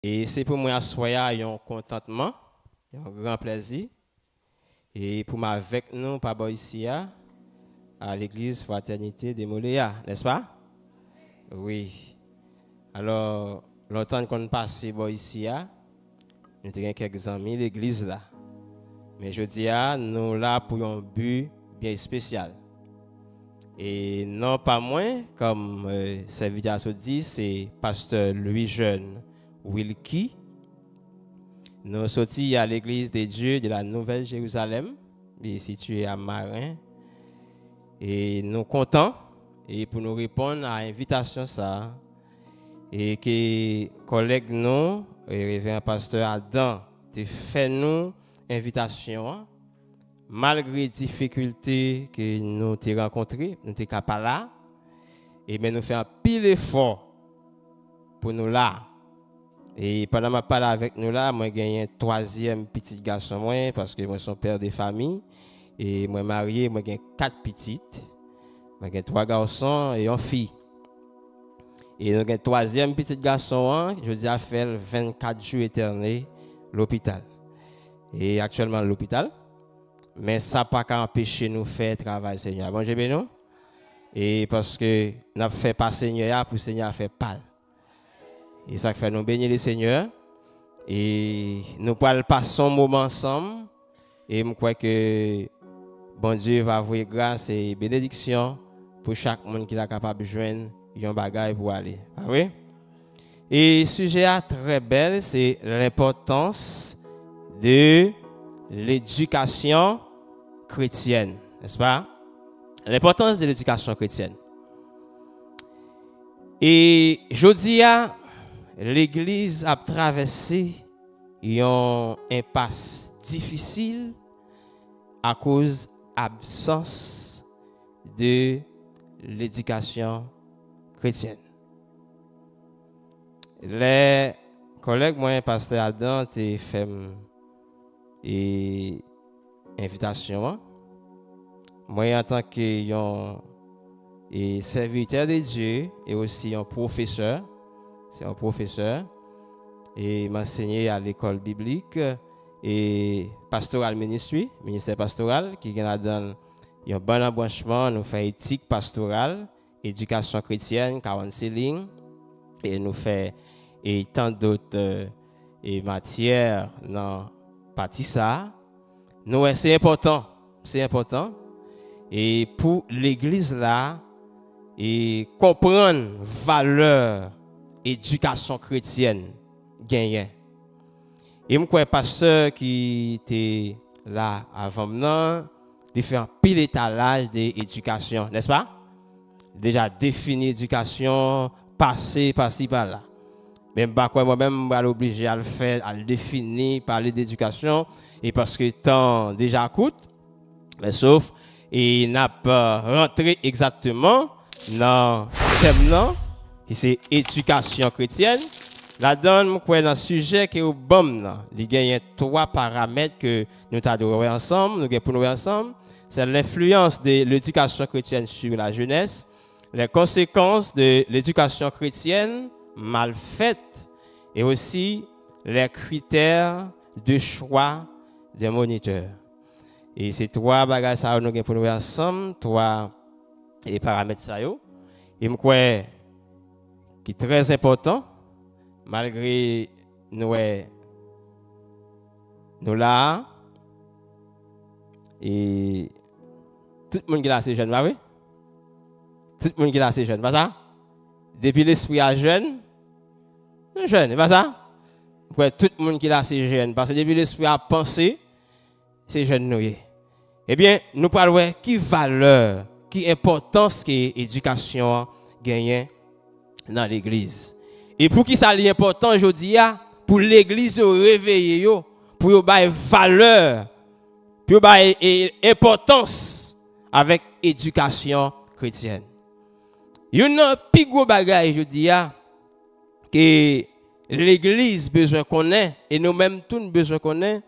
Et c'est pour moi assoyer un contentement, un grand plaisir. Et pour moi avec nous, pas ici à l'église Fraternité de Moléa, n'est-ce pas? Oui. Alors, longtemps qu'on passe ici, nous avons quelques amis l'église là. Mais je dis nous là pour un but bien spécial. Et non pas moins, comme serviteur dit, c'est pasteur Louis Jeune Wilkie. Nous sommes sortis à l'église des dieux de la Nouvelle-Jérusalem, située à Marin. Et nous comptons et pour nous répondre à l'invitation ça et que collègue nous, révérend pasteur Adam, te fait nous invitation malgré les difficultés que nous avons rencontrées, nous sommes pas là et mais nous faisons un pile effort pour nous là. Et pendant que je parle avec nous là, moi j'ai un troisième petit garçon moi parce que moi suis père de famille et moi marié, moi j'ai 4 petites. Moi j'ai 3 garçons et une fille. Et donc un troisième petit garçon, je dis à faire 24 jours éternels l'hôpital. Et actuellement à l'hôpital. Mais ça n'a pas qu'à empêcher nous faire travail Seigneur. Bon, j'ai bien nous. Et parce que nous avons fait pas Seigneur pour Seigneur faire pas. Et ça fait nous bénir le Seigneur. Et nous allons passer un moment ensemble. Et je crois que bon Dieu va vous grâce et bénédiction pour chaque monde qui est capable de joindre un bagage pour aller. Ah oui? Et le sujet très belle, c'est l'importance de l'éducation chrétienne. N'est-ce pas? L'importance de l'éducation chrétienne. Et je dis à l'Église a traversé une impasse difficile à cause de l'absence de l'éducation chrétienne. Les collègues, moi, pasteur Adam, te fait une invitation. Moi, en tant que serviteur de Dieu et aussi un professeur, c'est un professeur, et m'enseigner à l'école biblique et pastoral ministry, ministère pastoral, qui est dans un bon embranchement, nous faisons éthique pastorale, éducation chrétienne, counseling, et nous faisons et tant d'autres matières dans partie ça. Nous, c'est important, et pour l'église là, et comprendre valeur éducation chrétienne gagnée. Et je crois pasteur qui était là avant maintenant, il fait un pile étalage de l'éducation, n'est-ce pas? Déjà défini l'éducation, passer par-ci par-là. Même pas quoi moi-même je suis obligé à le faire, à le définir, parler d'éducation et parce que le temps déjà coûte. Mais sauf et n'a pas rentré exactement dans le thème qui c'est éducation chrétienne. Là-dedans, dans le sujet qui est au bon, il y a 3 paramètres que nous avons ensemble, nous pour nous ensemble. C'est l'influence de l'éducation chrétienne sur la jeunesse, les conséquences de l'éducation chrétienne mal faite et aussi les critères de choix des moniteurs. Et ces 3 bagages ça nous pour nous ensemble, 3 paramètres ça yo. Et je crois qui est très important malgré nous là et tout le monde qui est là c'est jeune, oui? Tout le monde qui est là c'est jeune, pas ça? Depuis l'esprit à jeune, pas ça? Tout le monde qui est là c'est jeune, parce que depuis l'esprit à penser, c'est jeune nous. Eh bien, nous parlons qui valeur, qui importance que l'éducation gagne dans l'église. Et pour qui ça est important aujourd'hui, pour l'église de réveiller, pour y avoir valeur, pour y avoir importance avec l'éducation chrétienne. Il y a un plus gros bagage, je dis, que l'église besoin qu'on ait, et nous-mêmes tous nous besoin qu'on ait,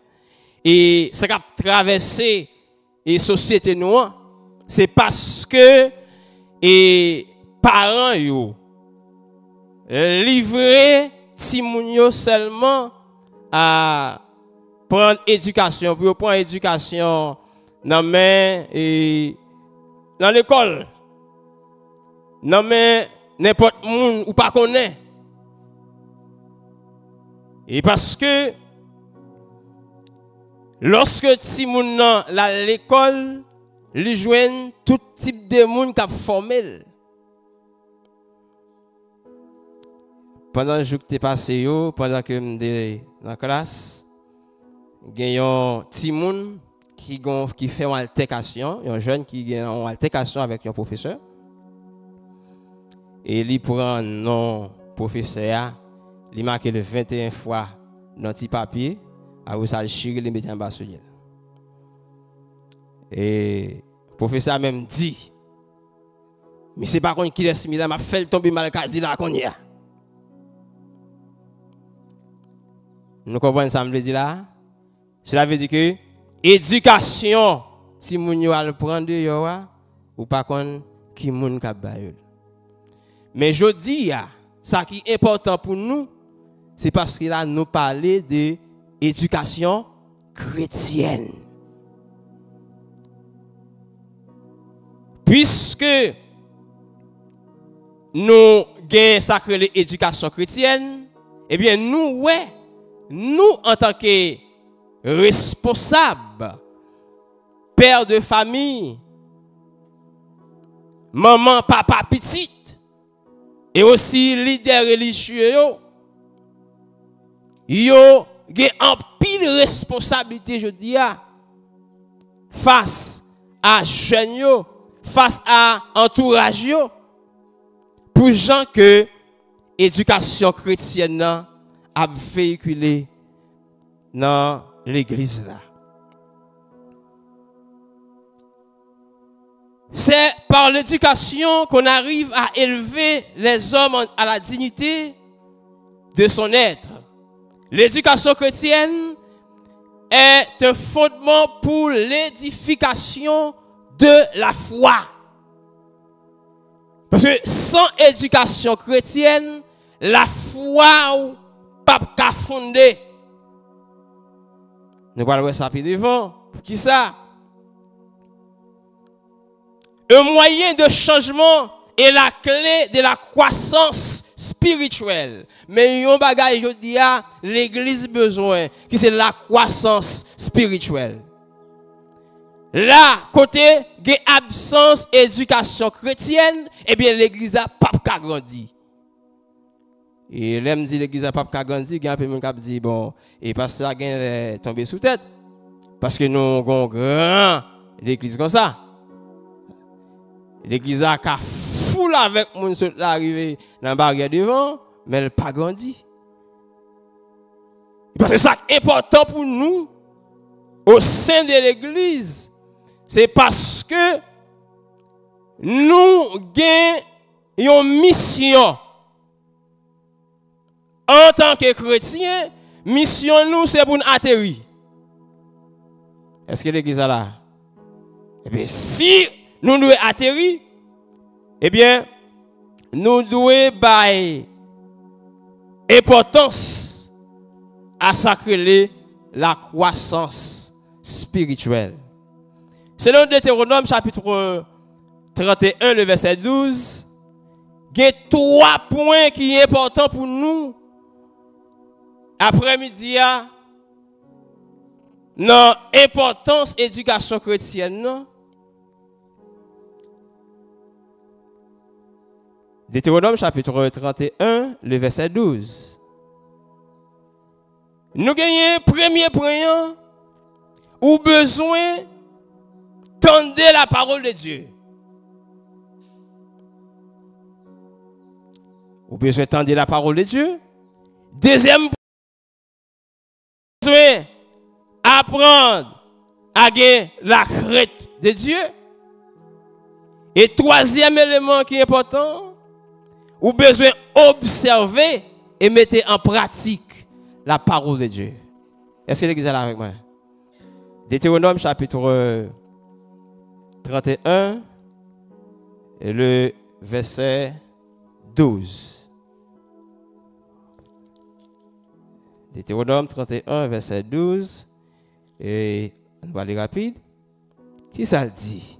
et ça a traversé la société noire, c'est parce que les parents, livré ti moun yo seulement à prendre éducation, pour prendre éducation dans main et dans l'école. Dans main n'importe moun ou pas connaît. Et parce que lorsque ti moun nan la l'école, li joine tout type de moun k'ap formel. Pendant le jour que tu es passé, pendant que je suis dans la classe, il y a un petit monde qui fait une altercation, un jeune qui a une altercation avec un professeur. Et il prend non professeur, il marque le 21 fois dans un petit papier, après ça, il chire et met en bas sur elle. Et le professeur même dit, mais c'est pas qu'on qui laisse là, m'a fait tomber mal dit là qu'on y a. Nous comprenons ça, me dit là. Cela veut dire que éducation, si moun yo al prendre yo ou pas kon ki moun ka bayol. Mais je dis ça qui est important pour nous, c'est parce que là nous parler de éducation chrétienne. Puisque nous gagnons sacré l'éducation chrétienne, eh bien nous en tant que responsables, père de famille, maman, papa, petite, et aussi leader religieux, yo en pile responsabilité, je dis, face à jeunes, face à entourage, pour gens que l'éducation chrétienne a véhiculé dans l'église là. C'est par l'éducation qu'on arrive à élever les hommes à la dignité de son être. L'éducation chrétienne est un fondement pour l'édification de la foi. Parce que sans éducation chrétienne, la foi pas qu'à fonder. Nous allons voir ça plus devant. Pour qui ça? Un moyen de changement est la clé de la croissance spirituelle. Mais un bagage, je dis, l'église besoin, qui c'est la croissance spirituelle. Là, côté de absence d'éducation chrétienne, eh bien l'église a pas qu'à grandir. Et l'aime dit l'église a pas qu'à grandir, il y a un peu qui dit bon, et pasteur a tombé sous tête. Parce que nous avons grand l'église comme ça. L'église a qu'à foule avec moun qui arrivé dans la barrière devant, mais elle n'a pas grandi. Parce que ça est important pour nous, au sein de l'église, c'est parce que nous avons une mission. En tant que chrétiens, mission nous, c'est pour nous atterrir. Est-ce que l'église est là? Eh bien, si nous devons atterrir, eh bien, nous devons donner importance à sacrer la croissance spirituelle. Selon Deutéronome chapitre 31, le verset 12, il y a 3 points qui sont importants pour nous. Après-midi, dans l'importance de l'éducation chrétienne, Deutéronome chapitre 31, le verset 12. Nous gagnons premier point ou besoin d'entendre la parole de Dieu. Ou besoin d'entendre la parole de Dieu. Deuxième point, besoin apprendre à gagner la crainte de Dieu. Et troisième élément qui est important, ou besoin observer et mettre en pratique la parole de Dieu. Est-ce que l'église est là avec moi? Deutéronome chapitre 31 et le verset 12. Deutéronome 31, verset 12. Et on va aller rapide. Qui ça dit?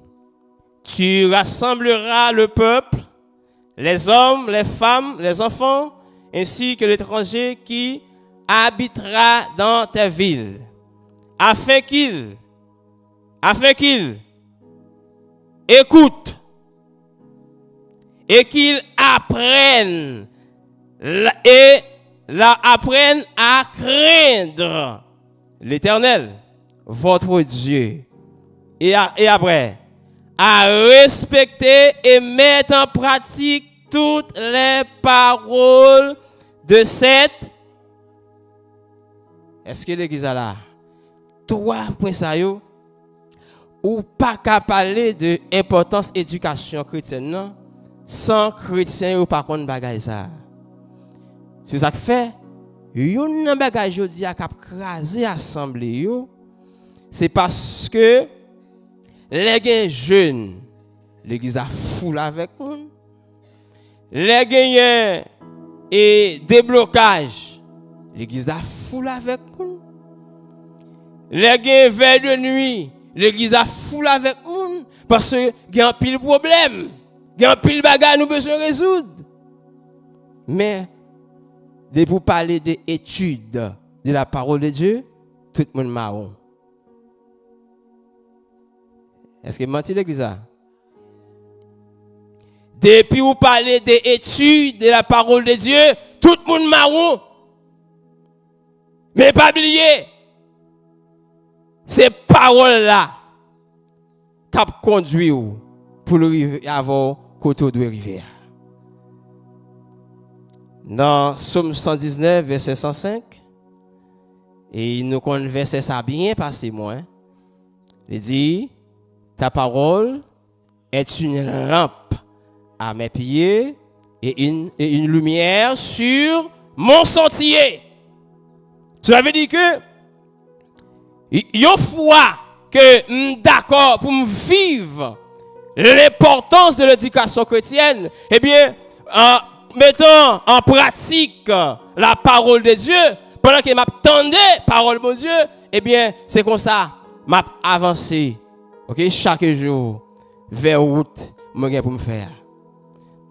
Tu rassembleras le peuple, les hommes, les femmes, les enfants, ainsi que l'étranger qui habitera dans tes villes, afin qu'il écoute et qu'il apprenne apprenne à craindre l'Éternel, votre Dieu, et après à respecter et mettre en pratique toutes les paroles de cette. Est-ce que l'église a là? Trois points ça yo, ou pas qu'à parler de importance éducation chrétienne non, sans chrétien ou par contre bagay ça. C'est ça que fait yon bagay jodi a k'ap craser assemblée yo, c'est parce que les jeunes, l'église a foule avec nous. Les gagnants et déblocage, l'église a foule avec nous. Les gagnants veille de nuit, l'église a foule avec nous. Parce que il y a un pile problème, il y a un pile bagage nous besoin résoudre. Mais, dès pour parler des études de la parole de Dieu, tout le monde marron. Est-ce que menti l'église a? Depuis vous parlez des études de la parole de Dieu, tout le monde marron. Mais pas oublier, ces paroles-là qui conduit pour avoir côté de rivière. Dans Somme 119, verset 105, et il nous converse ça bien passé moi. Il dit, ta parole est une lampe à mes pieds et une lumière sur mon sentier. Cela veut dire que une fois que d'accord pour me vivre l'importance de l'éducation chrétienne, eh bien, en mettant en pratique la parole de Dieu, pendant que m'attendais parole de Dieu, eh bien, c'est comme ça, m'a avancé, ok, chaque jour vers route, moi pour me faire.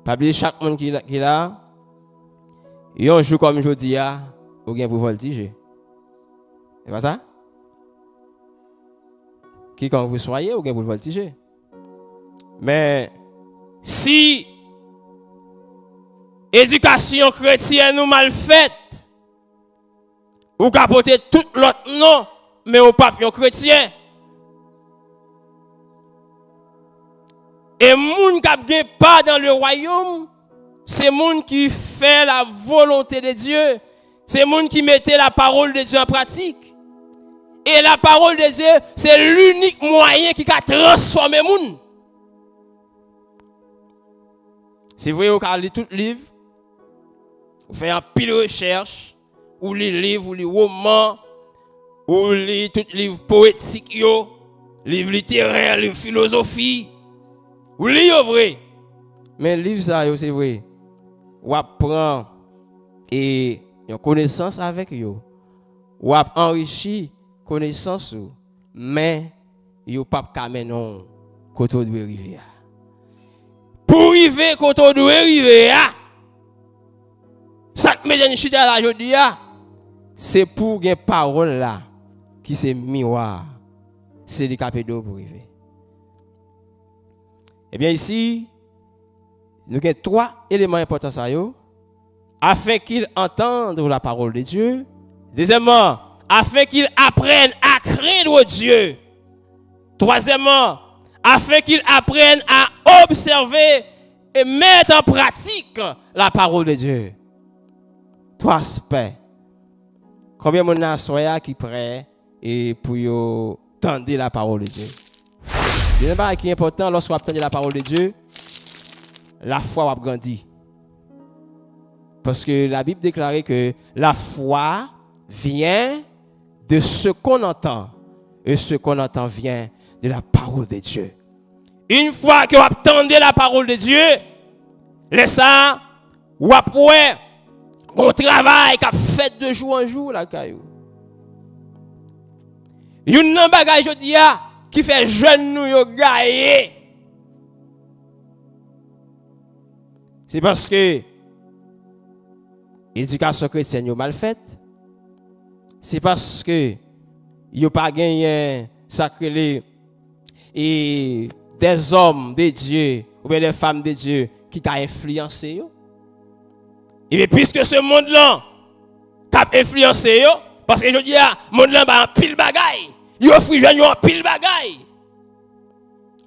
Pas oublier chaque monde qui là, et un jour comme aujourd'hui, ou bien pour voltiger. C'est pas ça? Qui quand vous soyez, ou bien pour voltiger. Mais si éducation chrétienne ou mal faite, ou capoter tout l'autre nom, mais au papillon chrétien. Et moun qui n'a pas dans le royaume, c'est moun qui fait la volonté de Dieu. C'est moun qui mettait la parole de Dieu en pratique. Et la parole de Dieu, c'est l'unique moyen qui a transformé moun. Si vous voyez, vous avez lu tout livre, vous faites un pile de recherche, ou les livres, ou les romans, ou les tout livres poétiques, livres littéraires, livres philosophie, ou les vrai. Mais le livre ça, c'est vrai. Ou apprend et une connaissance avec eux. Ou enrichi connaissance, mais yo pas kamè non côté de rivière. Pour arriver côté de rivière, ça que me chita la jodi a, c'est pour gen parole là qui c'est miroir, c'est les capé d'eau pour arriver. Eh bien ici, nous avons trois éléments importants à yo, afin qu'ils entendent la parole de Dieu. Deuxièmement, afin qu'ils apprennent à craindre Dieu. Troisièmement, afin qu'ils apprennent à observer et mettre en pratique la parole de Dieu. Trois aspects. Combien de gens sont qui prêts et pour tendre la parole de Dieu? Il y a un qui est important lorsque vous attendez la parole de Dieu, la foi va grandir. Parce que la Bible déclare que la foi vient de ce qu'on entend. Et ce qu'on entend vient de la parole de Dieu. Une fois que vous attendez la parole de Dieu, laissez ça, vous On travail qui a fait de jour en jour la caillou. Une nan bagay jodi a qui fait jeune nous yo gaye. C'est parce que l'éducation chrétienne est mal faite. C'est parce que yo pas gagné sacré et des hommes de Dieu ou bien des femmes de Dieu qui t'a influencé yo. Et bien puisque ce monde-là t'a influencé yo, parce que je dis à monde-là ba pile bagay, yo offre jeune yo pile bagay.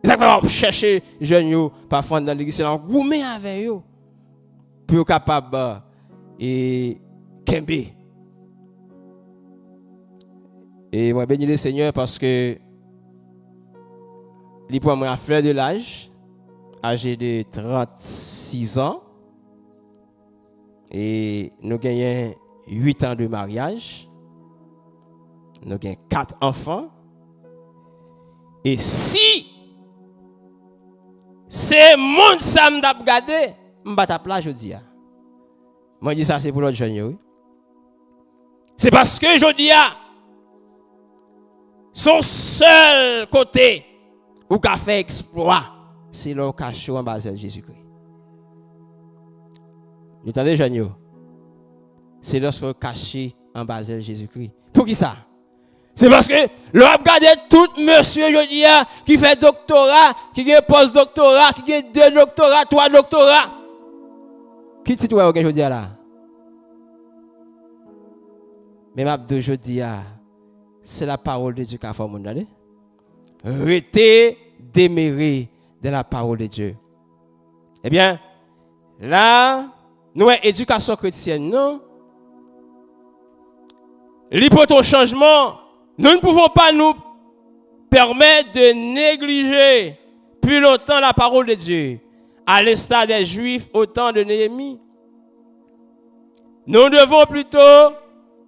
Ça va chercher jeune yo parfois dans l'église là goumé avec yo pour capable et kembe. Et moi bénis le Seigneur parce que il prend moi à fleur de l'âge, âgé de 36 ans. Et nous gagnons 8 ans de mariage. Nous gagnons 4 enfants. Et si c'est monde ça m'a regardé, m'ba ta place jodi a. Moi dis ça c'est pour l'autre jeune oui. C'est parce que jodi a son seul côté où qu'a fait exploit, c'est leur cachot en bas de Jésus-Christ. Vous entendez, Jean? C'est lorsque caché en bas de Jésus-Christ. Pour qui ça? C'est parce que l'on a regardé tout monsieur Jodia qui fait doctorat, qui a post-doctorat, qui a 2 doctorats, 3 doctorats. Qui titre vous aujourd'hui là? Même Abdou Jodia, c'est la parole de Dieu qui a fait au monde. Restez demeurés dans la parole de Dieu. Eh bien, là, nous, éducation chrétienne, non? L'hypothèse changement, nous ne pouvons pas nous permettre de négliger plus longtemps la parole de Dieu, à l'instar des Juifs au temps de Néhémie. Nous devons plutôt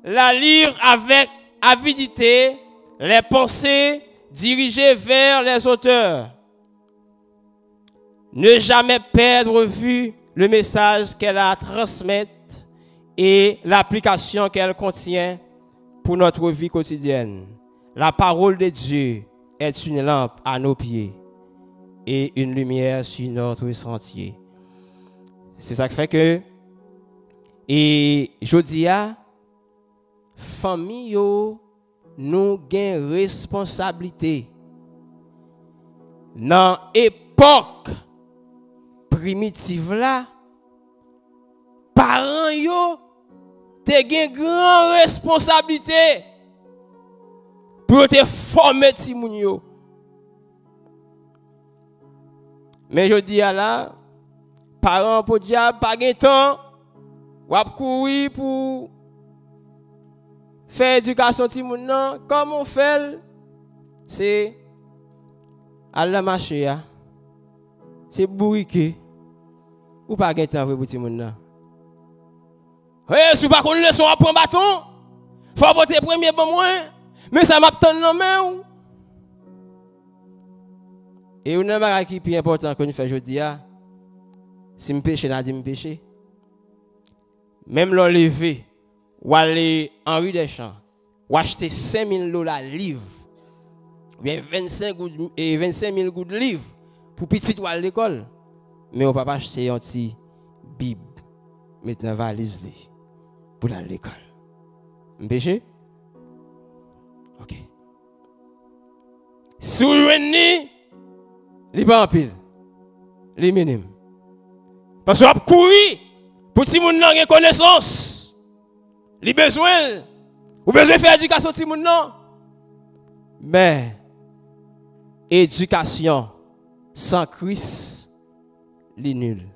la lire avec avidité, les pensées dirigées vers les auteurs. Ne jamais perdre vue le message qu'elle a à transmettre et l'application qu'elle contient pour notre vie quotidienne. La parole de Dieu est une lampe à nos pieds et une lumière sur notre sentier. C'est ça qui fait que, et je dis à famille, nous avons responsabilité. Dans l'époque primitive là, parents yo te gen grand responsabilité pour te former ti moun yo. Mais je dis à là, parents pour diable pas gen temps, wap courir pour faire éducation ti moun nan, comment on fait? C'est à la marché, c'est bourriqué. Ou pas gen temps pour ti moun nan. Si pas qu'on leçon à prendre bâton, faut porter premier bon moins, mais ça m'a tendre dans main. Et une chose qui est plus important que nous faisons aujourd'hui, si je péche, je dis péché. Même l'enlever, ou aller en rue des champs, ou acheter $5,000 livres, ou bien 25 000 gouttes de livres pour petit ou à l'école. Mais on ne peut pas acheter un petit Bible, mettre dans la valise pour aller à l'école. Péché? Ok. Si vous venez, il n'est pas en pile. Il est minime. Parce que vous avez couru pour que vous ayez connaissance. Il a besoin. Vous avez besoin de faire éducation pour les gens. Mais, éducation sans Christ, il est nul.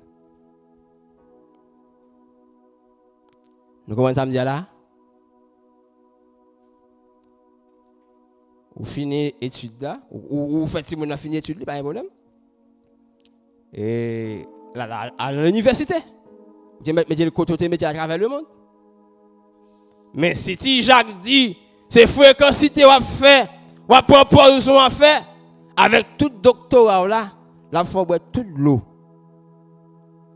Nous commençons à me dire là. Vous finissez l'étude là, ou faites si vous avez fini l'étude, pas de problème. Et là, à l'université, vous mettez le côté, mettez à travers le monde. Mais si Jacques dit, c'est fréquencité ou fait, ou proposition à faire, avec tout doctorat là, la faut boire toute l'eau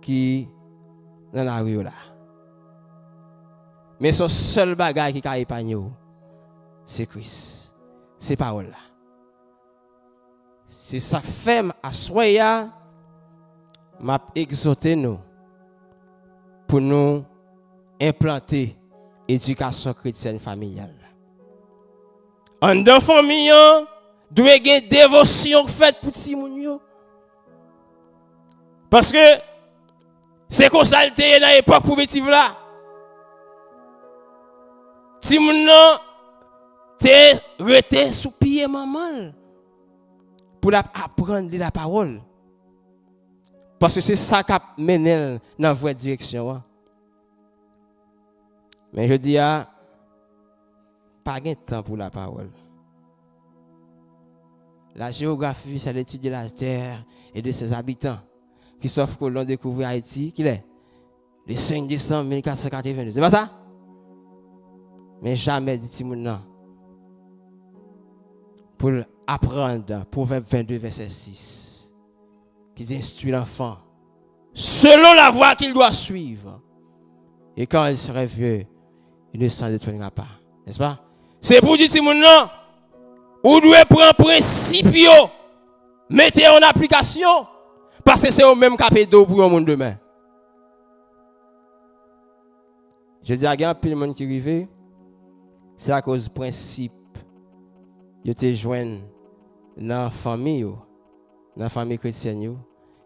qui dans la rue là. Mais son seul bagage qui a épargné, c'est Christ. C'est parole là. C'est ça fait à soya m'a exhorté nous pour nous implanter éducation chrétienne familiale. En dans famille, doit avoir une dévotion faite pour petit moun. Parce que c'est comme ça le dans l'époque pour petit là. Ti moun nan te rete sous pied maman pour apprendre la parole. Parce que c'est ça qui mène dans la vraie direction. Mais je dis, pas de temps pour la parole. La géographie, c'est l'étude de la terre et de ses habitants. Christophe Colomb découvert Haïti, qu'il est le 5 décembre 1492. C'est pas ça? Mais jamais dit Timoun pour apprendre Proverbe 22, verset 6, qui instruit l'enfant selon la voie qu'il doit suivre. Et quand il sera vieux, il ne s'en détournera pas. N'est-ce pas? C'est pour dire Timoun ou doit prendre principe, mettez en application, parce que c'est au même capédo pour le monde demain. Je dis à un peu de monde qui arrive, c'est à cause du principe que tu joins dans la famille chrétienne,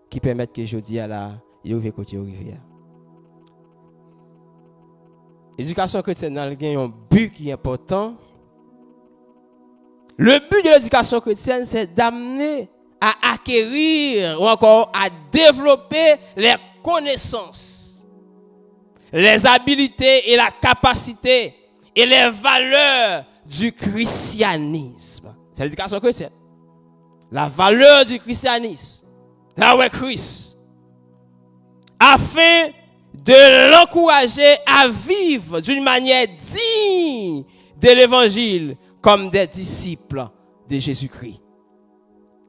qui permettent que je dis à la, il ouvre côté arrivé. L'éducation chrétienne a un but qui est important. Le but de l'éducation chrétienne, c'est d'amener à acquérir ou encore à développer les connaissances, les habiletés et la capacité et les valeurs du christianisme. C'est l'éducation chrétienne. La valeur du christianisme. Là où est Christ. Afin de l'encourager à vivre d'une manière digne de l'évangile comme des disciples de Jésus-Christ.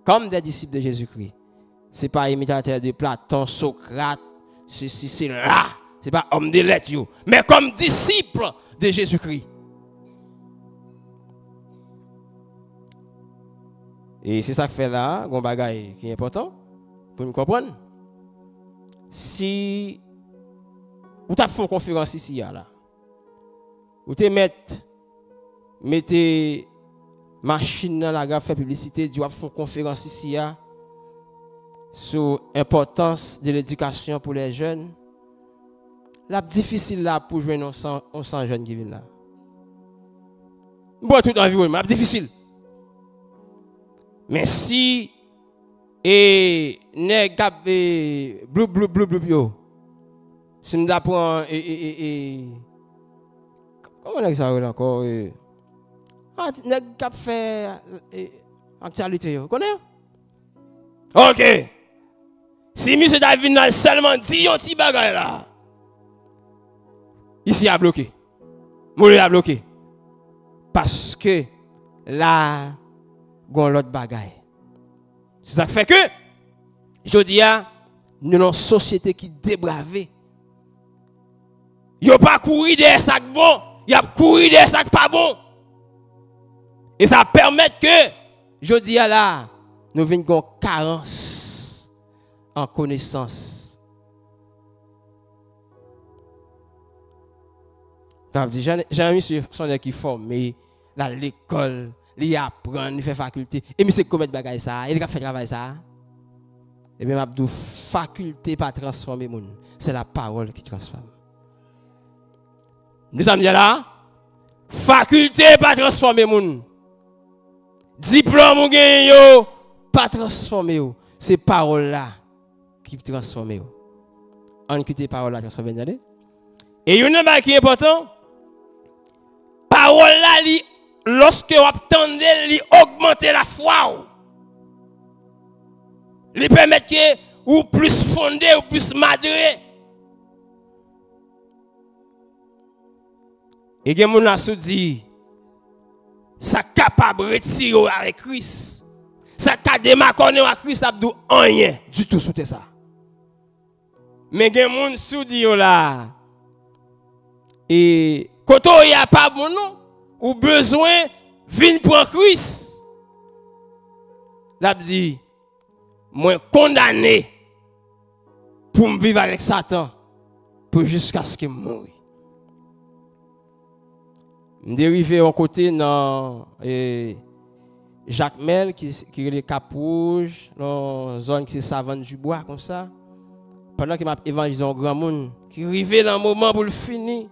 Comme des disciples de Jésus-Christ. Ce n'est pas imitateur de Platon, Socrate, ceci, c'est là. Ce n'est pas homme de lettres, mais comme disciples de Jésus-Christ. Et c'est ça que fait là, un bagage qui est important pour nous comprendre. Si vous avez fait une conférence ici, là, vous mettez machine dans la gare, fait publicité, vous avez fait une conférence ici sur l'importance de l'éducation pour les jeunes. C'est difficile là pour jouer nos 100 jeunes qui viennent là. Bon, tout environnement, c'est difficile. Mais si nèg cap blou yo, si nous apprend comment est ça encore nèg cap fait actualité yo, connaît? OK. Si monsieur David n'a seulement dit un petit bagay là. Ici a bloqué. Moulé a bloqué. Parce que là gon l'autre bagaille. C'est ça qui fait que je dis nous avons une société qui débrave. Yo pas courir des sacs bons, y a courir des sacs pas bons. Et ça permet que je dis là nous venons une carence en connaissance. J'ai un monsieur qui forme mais là l'école il apprend, il fait faculté. Et monsieur commettre bagaille ça, il a fait travail ça. Et bien m'abdou faculté pas transformer monde, c'est la parole qui transforme. Nous sommes là, faculté pas transformer monde. Diplôme ou gagne yo, pas transformer yo, c'est parole là qui transforme yo. On quitte parole là transformer d'aller. Et une chose qui est important, parole là li lorsque vous attendez, li augmenter la foi. Li permet que ou plus fondé ou plus madré. Et gen moun a sou dit ça capable retirer avec Christ. Ça ka démarquer avec Christ abdou rien du tout sous ça. Mais gen moun sou dit là et Quand il n'y a pas bon non, ou besoin vin pour Christ. L'a dit, moi condamné pour me vivre avec Satan pour jusqu'à ce qu'il meure. Je dérivé en côté dans Jacques Mel qui est le Cap Rouge, dans une zone qui est savane du bois comme ça. Pendant qu'il m'a évangélisé un grand monde qui arrivé dans le moment pour le finir.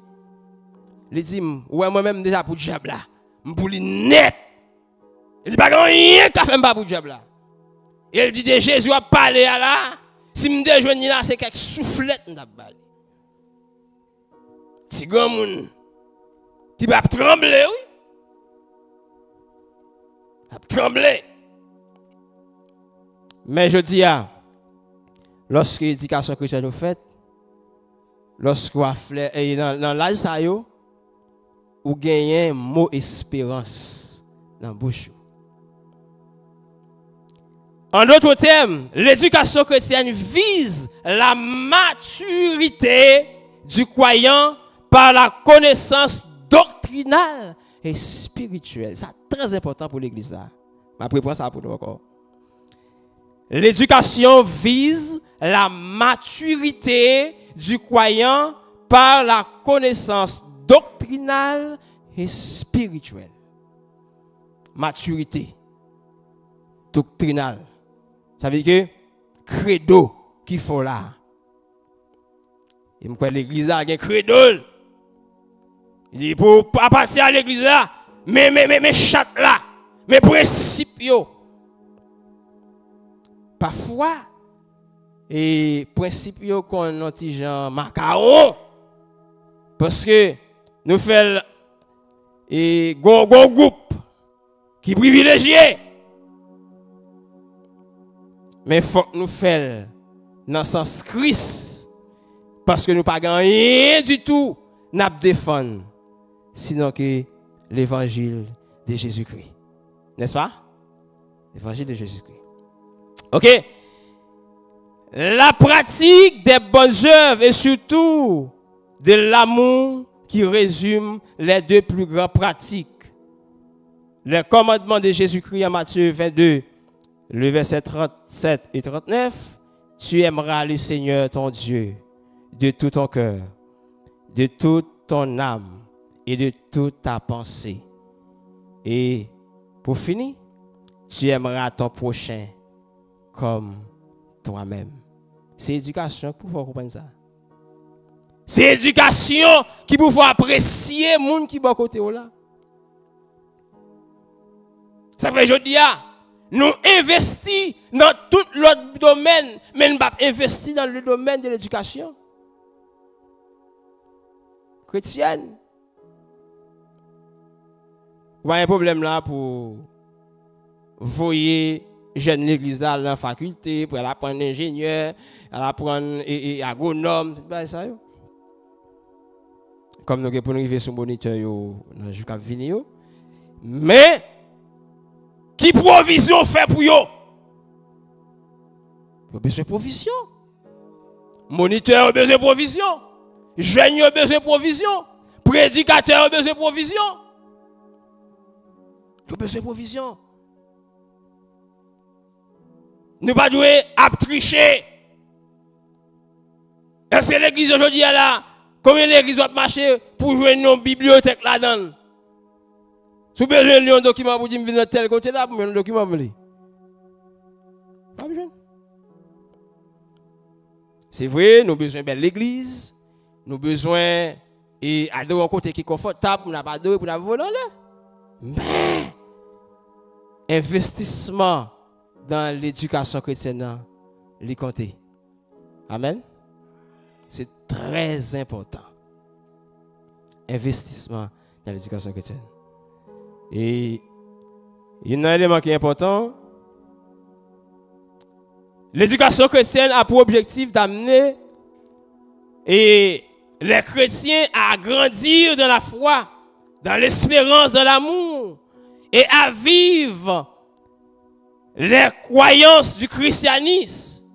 Il dit ouais moi-même déjà pour diable là, pour le net. Il dit pas rien qu'a fait pas pour diable là. Il dit de Jésus a parlé à là, si me déjoindre là c'est quelque soufflette n'a balé. Ti grand monde qui va trembler oui. Va trembler. Mais je dis lorsque l'éducation chrétienne est faite, lorsque vous avez dans l'âge ça yo, ou gagnez un mot espérance dans la bouche. En d'autres termes, l'éducation chrétienne vise la maturité du croyant par la connaissance doctrinale et spirituelle. C'est très important pour l'Église. Je vais prendre ça pour nous encore. L'éducation vise la maturité du croyant par la connaissance doctrinale et spirituelle. Maturité doctrinale. Ça veut dire que credo qu'il faut là. Il me croit l'église a un credo. Il dit pour appartenir à l'église là, mais chat là, mes principes yo. Parfois et principes yo qu'on anti Jean macaron parce que nous faisons et gon groupe qui privilégié. Mais il faut que nous fassions dans le sens Christ. Parce que nous n'avons pas rien du tout à défendre. Sinon que l'évangile de Jésus-Christ. N'est-ce pas? L'évangile de Jésus-Christ. Ok? La pratique des bonnes œuvres et surtout de l'amour qui résume les deux plus grandes pratiques. Le commandement de Jésus-Christ en Matthieu 22. Le verset 37 et 39, tu aimeras le Seigneur ton Dieu de tout ton cœur, de toute ton âme et de toute ta pensée. Et pour finir, tu aimeras ton prochain comme toi-même. C'est éducation pour vous comprendre ça. C'est éducation qui pour vous apprécier le monde qui est à côté là. Ça fait aujourd'hui. Nous investissons dans tout l'autre domaine, mais nous ne pas investir dans le domaine de l'éducation chrétienne. Vous avez un problème là pour voyer jeune l'église dans la faculté, pour apprendre ingénieur, apprendre agronome, ça. Comme nous pour nous arriver sur moniteur dans le jour qui vient. Mais qui provision fait pour yo? Vous avez besoin de provision. Moniteur a besoin de provision. Jeune a besoin de provision. Prédicateur a besoin de provision. Vous avez besoin de provision. Nous ne pas jouer à tricher. Est-ce que l'église aujourd'hui est là? Combien l'église doit marcher pour jouer une bibliothèque là-dedans? Si vous avez besoin d'un document pour dire que vous venez de tel côté là, vous avez un document pour lire. Pas besoin. C'est vrai, nous avons besoin de l'église. Nous avons besoin d'un côté qui est confortable, nous n'avons pas de pour nous voler là. Mais, investissement dans l'éducation chrétienne, les compter. Amen. C'est très important. Investissement dans l'éducation chrétienne. Et il y a un élément qui est important. L'éducation chrétienne a pour objectif d'amener les chrétiens à grandir dans la foi, dans l'espérance, dans l'amour et à vivre les croyances du christianisme.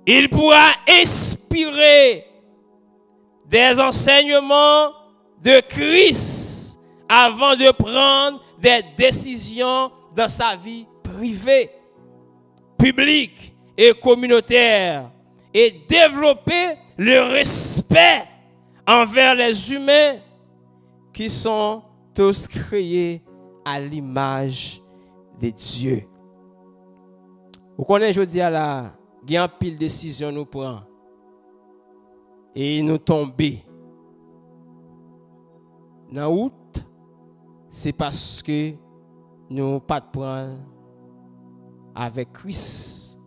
Il pourra inspirer des enseignements de Christ avant de prendre des décisions dans sa vie privée, publique et communautaire, et développer le respect envers les humains qui sont tous créés à l'image de Dieu. Vous connaissez, je dis à la, il y a une pile de décisions nous prend et nous tomber. Dans la route, c'est parce que nous pas de prendre avec Christ.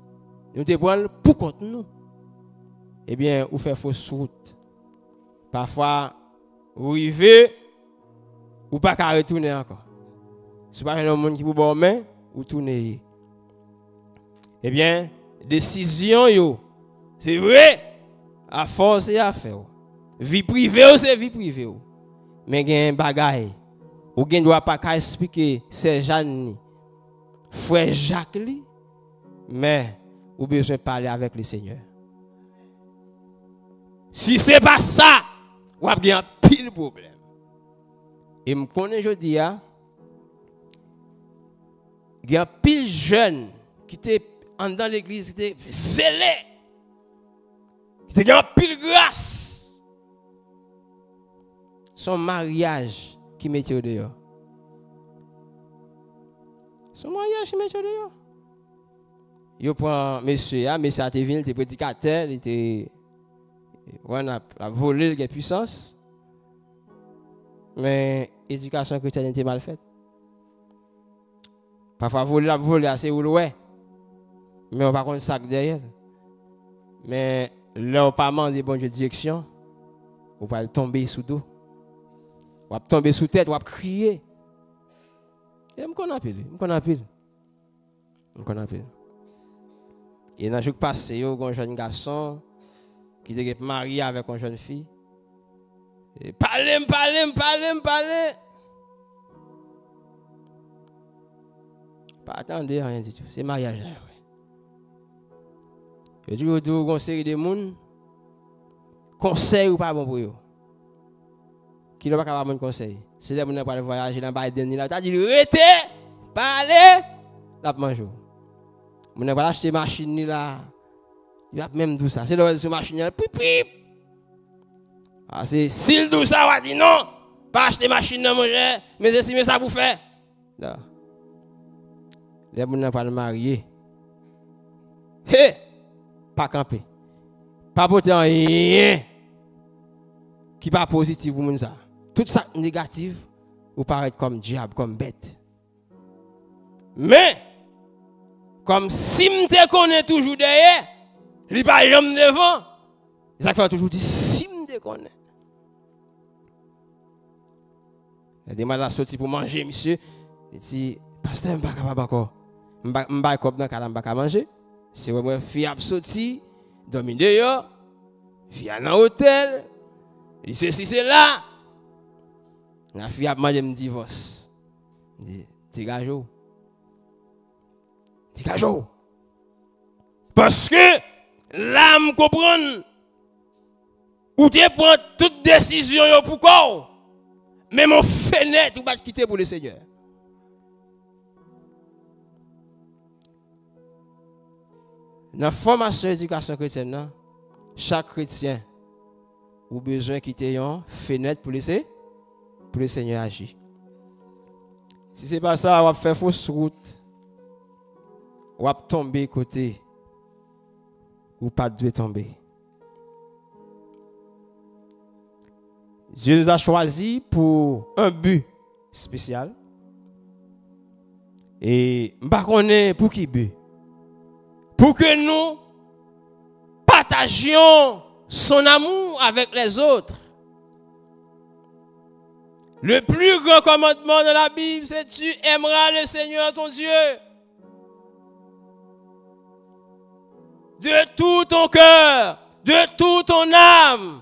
Nous te prendre pour contre nous. Eh bien, vous faites fausse route. Parfois, vous arrivez, ou pas qu'à retourner encore. Si pas un monde qui vous bon main, ou tournez. Eh bien, décision yo, c'est vrai, à force et à faire. Vie privée, c'est vie privée. Mais il y a un bagage. Ou ne doit pas expliquer c'est Jeanne, frère Jacques, mais vous avez besoin de parler avec le Seigneur. Si ce n'est pas ça, vous avez un pile problème. Et je connais aujourd'hui, il y a un pile jeune qui était dans l'église, qui était zélé, qui était en pile grâce. Son mariage qui mettait au dehors. Son mariage qui mettait au dehors. Il prend monsieur, monsieur a été venu, il était prédicateur, il était. On a volé la puissance. Mais l'éducation chrétienne était mal faite. Parfois, voler assez ou ouais. Mais on ne va pas sac derrière. Mais là, on ne pas demander bonne direction. On va tomber sous dos. On va tomber sous tête, on va crier. Et je connais pile. Et dans le jour passé, il y a un jeune garçon qui était marié avec une jeune fille. Et parlez. Pas attendre rien du tout. C'est mariage. Je dis que vous une série de monde conseil ou pas bon pour eux. Qui n'a pas capable de conseil. C'est là que vous pas voyager dans Biden là, tu dit rete, parler, la manger. Vous n'avez pas acheté machine là. Il va même tout ça. C'est là sur machine là, pip. Ah c'est s'il tout ça va dire non, pas acheter machine non manger, mais estimer ça pour faire. Là. Les gens n'ont pas le marié. Hé! Pas camper. Pas porter rien qui pas positif pour moun ça. Tout ça négatif ou paraît comme diable, comme bête. Mais comme si me connais toujours derrière, il pas jamais devant. Ça fait toujours dire si me connais. Il demande à sortir pour manger monsieur. Il dit pasteur m'pas capable encore. M'pas comme dans calme pas manger. C'est moi fille a sorti, dormi dehors, fille dans hôtel. Il ceci c'est là. La fille a demandé un divorce. Il dit dégage. Parce que là me comprendre ou tu prends toute décision pour quoi? Mais mon fenêtre ou pas quitter pour le Seigneur. Dans la formation d'éducation chrétienne, chaque chrétien a besoin de quitter une fenêtre pour le Seigneur agir. Si ce n'est pas ça, on va faire fausse route. On va tomber côté ou pas de tomber. Dieu nous a choisis pour un but spécial. Et je ne sais pas pour qui but. Pour que nous partagions son amour avec les autres. Le plus grand commandement de la Bible, c'est tu aimeras le Seigneur ton Dieu de tout ton cœur, de toute ton âme,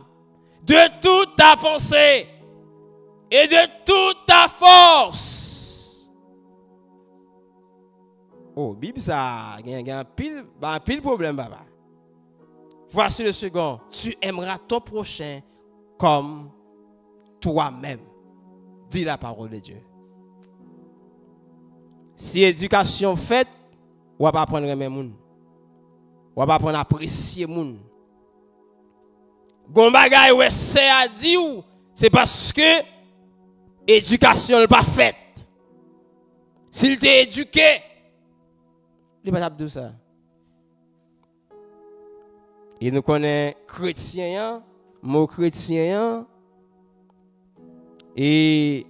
de toute ta pensée et de toute ta force. Oh, Bible ça, il y a un pile problème, papa. Voici le second. Tu aimeras ton prochain comme toi-même. Dis la parole de Dieu. Si éducation faite, on va pas apprendre à aimer moun. On va pas apprendre à apprécier moun. Gon bagay ouais c'est à dire c'est parce que éducation n'est pas faite. S'il t'est éduqué, il n'est pas de ça. Et nous connaissons chrétien, mot chrétien, et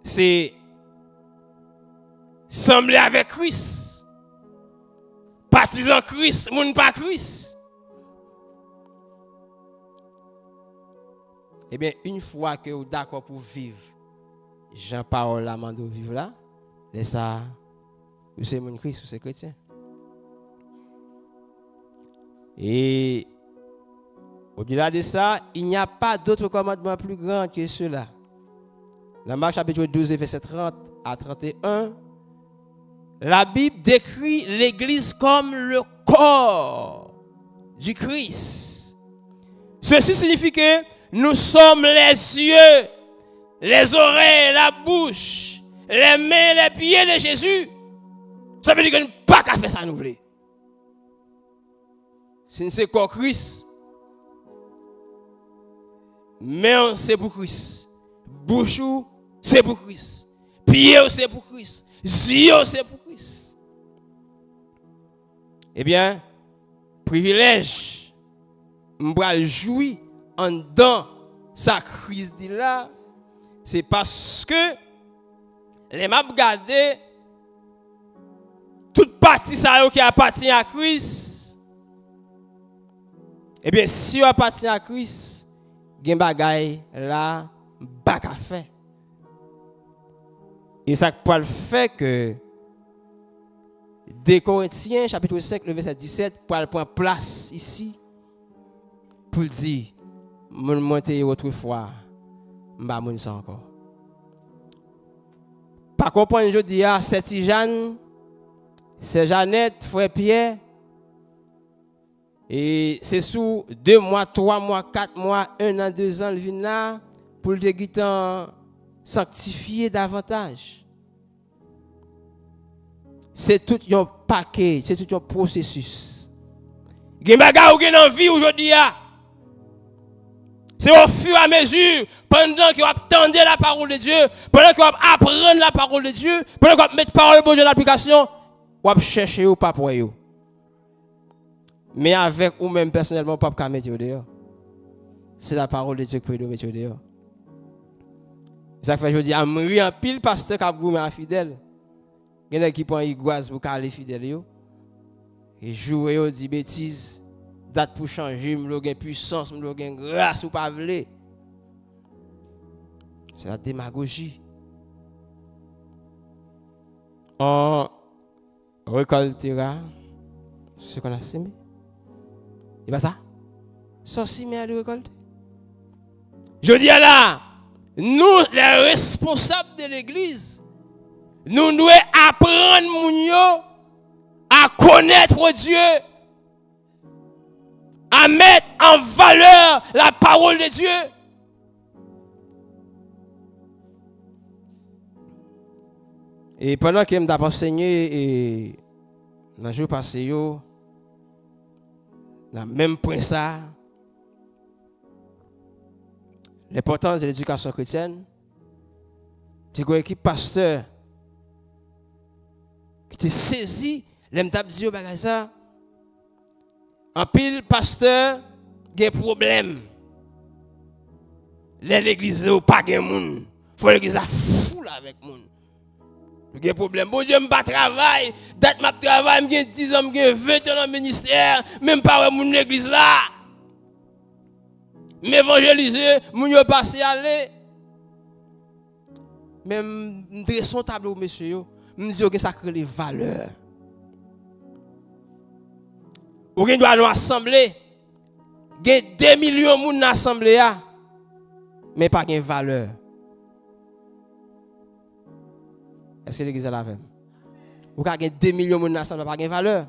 c'est sembler avec Christ. Partisan Christ, moun pas Christ. Eh bien, une fois que vous êtes d'accord pour vivre, Jean-Paul Lamando vivre là, et ça, vous c'est mon Christ, vous c'est chrétien. Et au-delà de ça, il n'y a pas d'autre commandement plus grand que cela. Dans Marc chapitre 12, verset 30 à 31, la Bible décrit l'Église comme le corps du Christ. Ceci signifie que nous sommes les yeux, les oreilles, la bouche, les mains, les pieds de Jésus. Ça veut dire que nous n'avons pas qu'à faire ça nous voulons. Si c'est corps Christ, main c'est pour Christ, bouche c'est pour Christ, pied c'est pour Christ, yeux c'est pour Christ. Eh bien, privilège, m'bral jouir en dedans sa crise de là, c'est parce que les m'a regardé toute partie ça qui appartient à Christ. Eh bien, si on appartient à Christ, gen bagay là, bak à faire. Et ça peut le faire que 2 Corinthiens, chapitre 5, le verset 17, pour prendre place ici, pour dire, mon monté autrefois, m'ba moun ça encore. Par comprendre, je dis, c'est Jeanne, c'est Jeannette, frère Pierre, et c'est sous 2 mois, 3 mois, 4 mois, 1 an, 2 ans, le vin là, pour le guitan sanctifier davantage. C'est tout un paquet, c'est tout un processus. Gen bagay ou gen envie aujourd'hui. C'est au fur et à mesure, pendant que vous attendez la parole de Dieu, pendant que vous apprenez la parole de Dieu, pendant que vous mettez la parole de Dieu en application, vous cherchez ou pas pour vous. Mais avec ou même personnellement, pas pour mettre dehors. C'est la parole de Dieu qui peut nous mettre dehors. Ça fait que je dis, à mourir en pile pasteur qui a goûté fidèle. Il y en a qui prend iguaz pour caler fidèle. Et jouer, dit bêtises, date pour changer, me gain puissance, me gain grâce ou pas vle. C'est la démagogie. On récoltera ce qu'on a semé. Et pas ça? Ça semé à récolter. Je dis là, nous, les responsables de l'église, nous devons apprendre moun à connaître Dieu, à mettre en valeur la parole de Dieu. Et pendant que je m'ai enseigné, et dans le jour passé, dans le même point ça, l'importance de l'éducation chrétienne, c'est une équipe pasteur qui te saisi, l'aime dit ça. En pile pasteur, il y a un problème. L'église n'a pas de monde. Il faut l'église foule avec monde. Il y a un problème. Bon Dieu, je ne travaille pas. Date ma travail, je 10 ans, je 20 ans dans le ministère. Même pas de l'église là. M'évangéliser, moun yo passé aller. Même m'dre son tableau monsieur yo, m'di que ça crée les valeurs. Ou gen doit nous assembler. Gen 2 millions moun dans assemblée a, mais pas gen valeur. Est-ce que l'église est là même? Ou ka gen 2 millions moun dans assemblée pas gen valeur.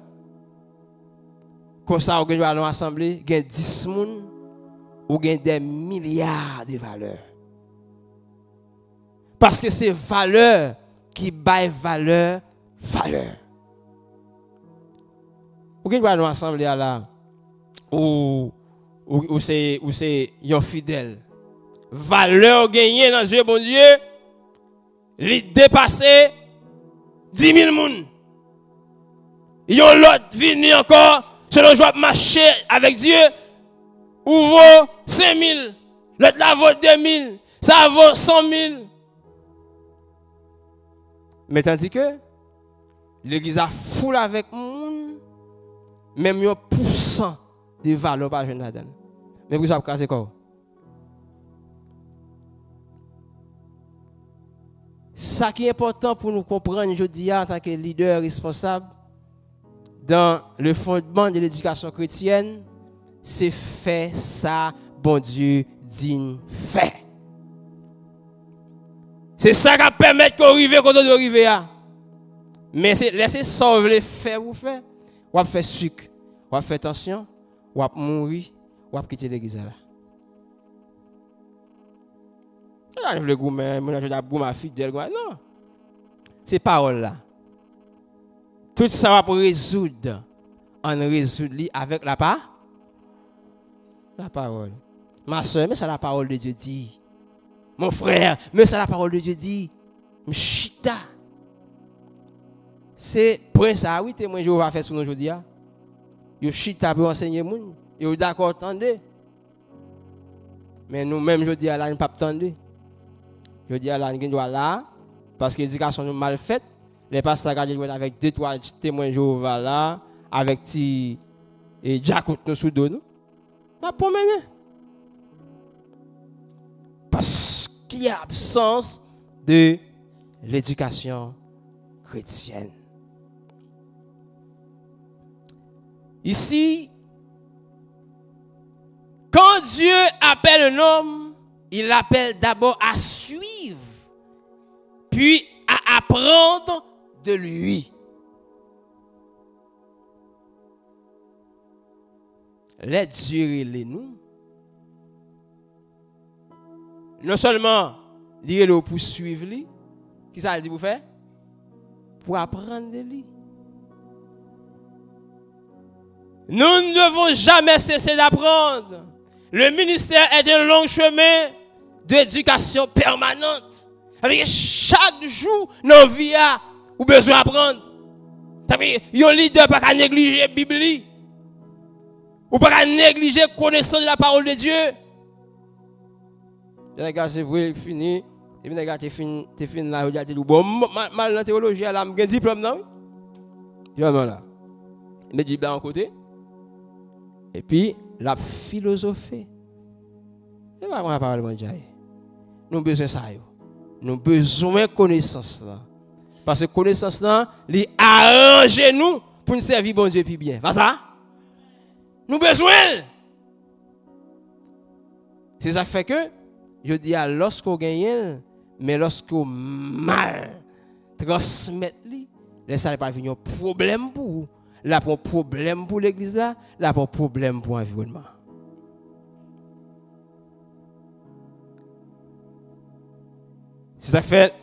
Comme ça ou gen doit nous assembler, gen 10 moun ou gain des milliards de valeurs. Parce que c'est valeur qui baille valeur. Ou qui va nous assembler là ou c'est yon fidèle. Valeur gagnée dans Dieu bon Dieu, li dépasser 10 000 moun. Yon l'autre vini encore, selon je marcher avec Dieu, ou vaut 5 000, l'autre là vaut 2 000, ça vaut 100 000. Mais tandis que l'église a foule avec moun, même yon % de valeur pas jeune là-dedans. Mais vous avez casé quoi? Ça qui est important pour nous comprendre aujourd'hui en tant que leader responsable dans le fondement de l'éducation chrétienne, c'est faire ça, bon Dieu, digne fait. C'est ça qui permet qu'on arrive quand on doit arriver. Mais c'est laisser sauver faire vous faire. Ou à faire sucre, ou à faire tension, ou à mourir, ou à quitter l'église là. Je veux goumer, ma fille, non. C'est parole là. Tout ça va pour résoudre. On résout avec la parole. Ma soeur, mais c'est la parole de Dieu dit. Mon frère, mais c'est la parole de Dieu dit. Mchita. C'est pour ça, oui, témoin, je vais faire sur nous aujourd'hui. Yo chita pour enseigner moun. Yo d'accord, attendez. Mais nous-mêmes, je dis à la, nous pas attendre. Je dis à la, nous doit là, parce que l'éducation est mal faite. Les pasteurs gardent avec 2-3 témoins Jéhovah là, avec ti et Jacob nous sous dos nous. Pas pour mener. Parce qu'il y a absence de l'éducation chrétienne. Ici, quand Dieu appelle un homme, il l'appelle d'abord à suivre, puis à apprendre de lui. Les durer les nous. Non seulement dire le pour suivre lui, qui ça dit pour faire? Pour apprendre de lui. Nous ne devons jamais cesser d'apprendre. Le ministère est un long chemin d'éducation permanente. Avec chaque jour, nos vies, nous avons besoin d'apprendre. Un leader ne peut pas négliger la Bible. Ou pas négliger la connaissance de la parole de Dieu. Les gars, c'est vrai, fini. Et puis, les gars, tu fini là, tu dis, bon, mal dans la théologie, là, j'ai un diplôme, non? Je vais là. Mais du bas en côté. Et puis, la philosophie. C'est pas la parole de Dieu. Nous avons besoin de ça. Nous avons besoin de connaissance. Parce que connaissance, elle arrange nous pour nous servir bon Dieu plus bien. Pas ça? Nous avons besoin. C'est ça qui fait que, je dis, lorsqu'on gagne, mais lorsqu'on mal transmet, ça n'est pas venir un problème pour vous. Là, pour un problème pour l'église, là, pour un problème pour l'environnement. C'est ça fait.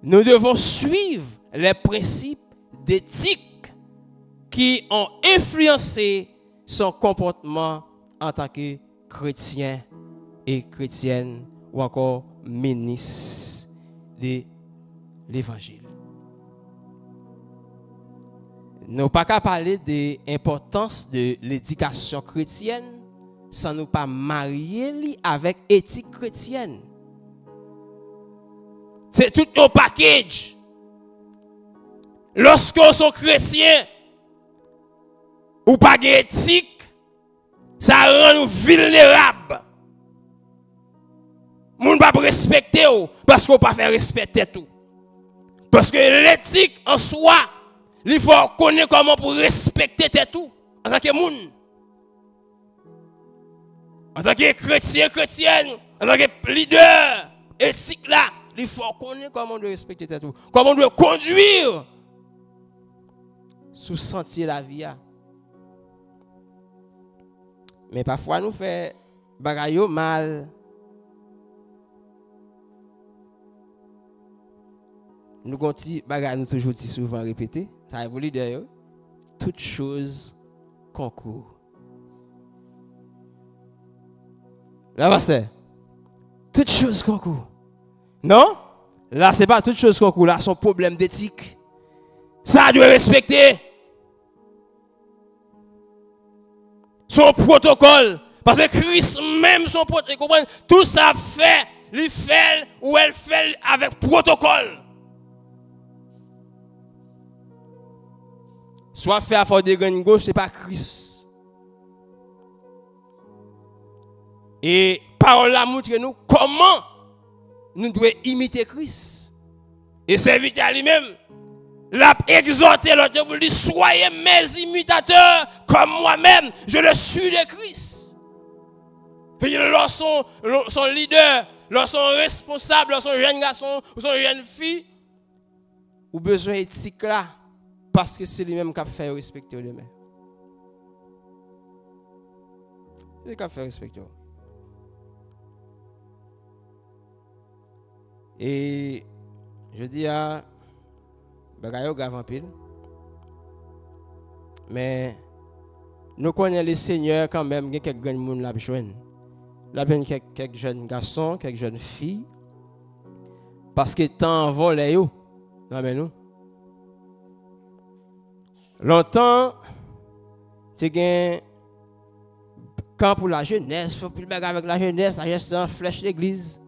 Nous devons suivre les principes d'éthique qui ont influencé son comportement en tant que chrétien et chrétienne ou encore ministre de l'évangile. Nous ne pouvons pas parler de l'importance de l'éducation chrétienne sans nous pas marier avec l'éthique chrétienne. C'est tout un package. Lorsqu'on est chrétien ou pas d'éthique, ça rend nous vulnérables. Nous ne pouvons pas respecter parce qu'on ne peut pas faire respecter tout. Parce que l'éthique en soi, il faut connaître comment pour respecter tout en tant que monde. En tant que chrétien, chrétienne, en tant que leader, éthique là, il faut connaître comment on doit respecter tout. Comment on doit conduire sous sentier la vie. Mais parfois nous faisons bagaille mal. nous gonti bagay nous toujours dit souvent répéter, ça vous leader toute chose concourt. Là pasteur, toute chose concourt. Non? Là c'est pas toute chose concourt, là son problème d'éthique. Ça doit respecter son protocole. Parce que Christ même son protocole, tout ça fait, il fait ou elle fait avec protocole. Soit fait à fort de graine gauche, c'est pas Christ. Et parole la montre nous comment nous devons imiter Christ. Et serviteur à lui-même, l'a exhorté l'autre pour dire soyez mes imitateurs comme moi-même, je le suis de Christ. Puis lorsqu'on son leader, lorsqu'on responsable, lorsqu'on jeune garçon ou son jeune fille, ou besoin éthique là, parce que c'est lui-même qui a fait respecter les mains. C'est lui qui a fait respecter. Et je dis à bagayo grave en pile. Mais nous connaissons le Seigneur quand même, il y a quelques jeunes gens là besoin. Là il y a quelques jeunes garçons, quelques jeunes filles parce que temps vole yo. Non mais nous. Longtemps tu gain camp pour la jeunesse, faut plus bagarre avec la jeunesse en flèche l'église.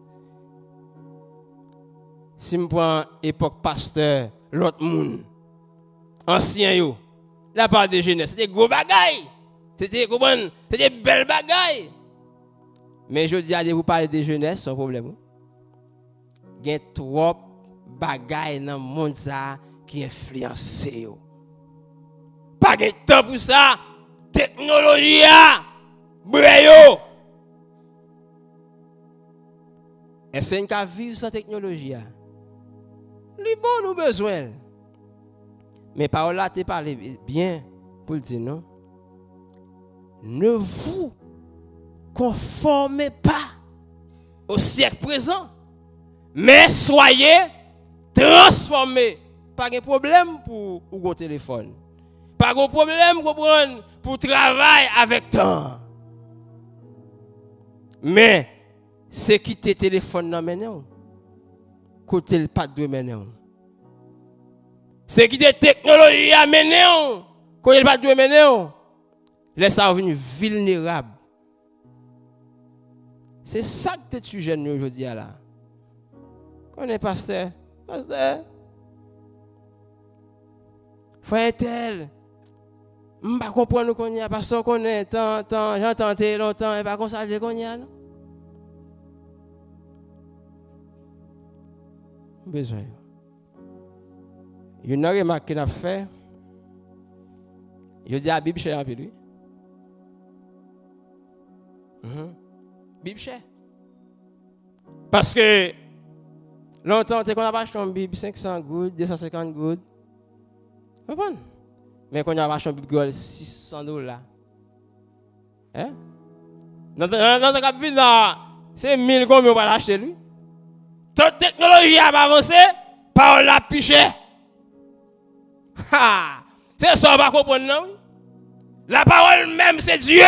Si je prends époque pasteur, l'autre monde, ancien yo, la part de jeunesse, c'était gros bagaille. C'était belle bagaille. Mais je dis à vous parler de jeunesse, sans problème. Il y a trop bagaille dans le monde qui influence yo. Pas de temps pour ça. Technologie yo. Est-ce qu'on peut vivre sans technologie? Les bon nous besoin. Mais par là, tu parles bien pour le dire non. Ne vous conformez pas au siècle présent, mais soyez transformés. Pas de problème pour un téléphone. Pas de problème pour travailler avec temps. Mais c'est quitter le téléphone dans maintenant. Côté le pas de maintenant. C'est quitter la technologie à maintenant. Côté le pas de maintenant. Laisse-ça venir vulnérable. C'est ça que tu es jeune aujourd'hui là. Qu'on est pasteur. Frère tel. Je ne comprends pas qu'on y a pasteur qu'on est tant j'entends longtemps et pas comme ça qu'on y a. Besoin. Il y a une remarque qu'il a fait. Je dis à la Bible chez un peu lui. Bible cher. Parce que longtemps, tu qu'on a acheté une Bible 500 gouttes, 250 gouttes. Vous comprenez? Mais quand on a acheté une Bible $600. Hein? Dans le cas c'est 1000 combien on va l'acheter lui. Toute technologie a avancé, par la piché. C'est ça, on va comprendre, non? La parole même, c'est Dieu.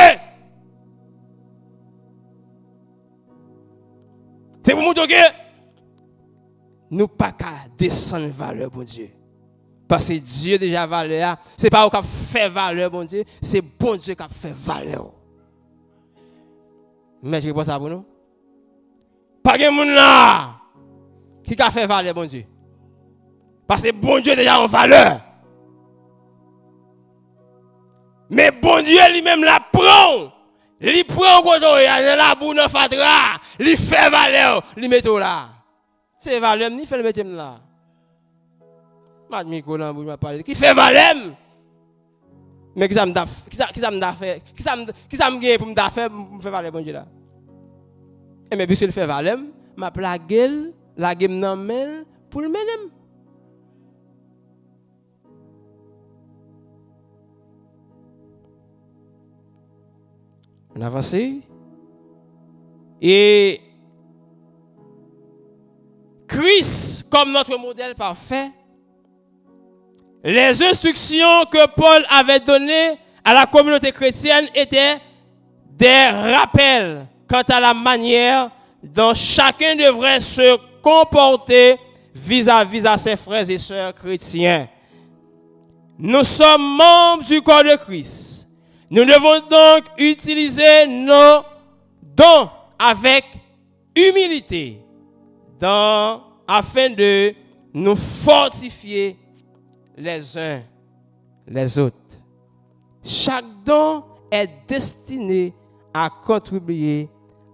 C'est pour nous que nous pas qu'à descendre valeur, bon Dieu. Parce que Dieu déjà valeur, c'est pas vous qui fait valeur, bon Dieu, c'est bon Dieu qui fait valeur. Mais je réponds ça pour nous. Pas de monde là qui a fait valeur, bon Dieu. Parce que bon Dieu déjà en valeur. Mais bon Dieu lui-même la prend. Il prend quand on est dans la boue, dans fatra, il fait valeur, il met là. C'est valeur, il fait le mettre là. Madame Miko là, m'a parlé. Qui fait valeur? Mais qui ça me fait? Qui ça me gagne pour me faire valeur, bon Dieu là? Et mais puisqu'il fait valeur, m'a plagué, la game nan men pour le mener. On avance. Et Christ comme notre modèle parfait, les instructions que Paul avait données à la communauté chrétienne étaient des rappels quant à la manière dont chacun devrait se comporter vis-à-vis de ses frères et sœurs chrétiens. Nous sommes membres du corps de Christ. Nous devons donc utiliser nos dons avec humilité afin de nous fortifier les uns les autres. Chaque don est destiné à contribuer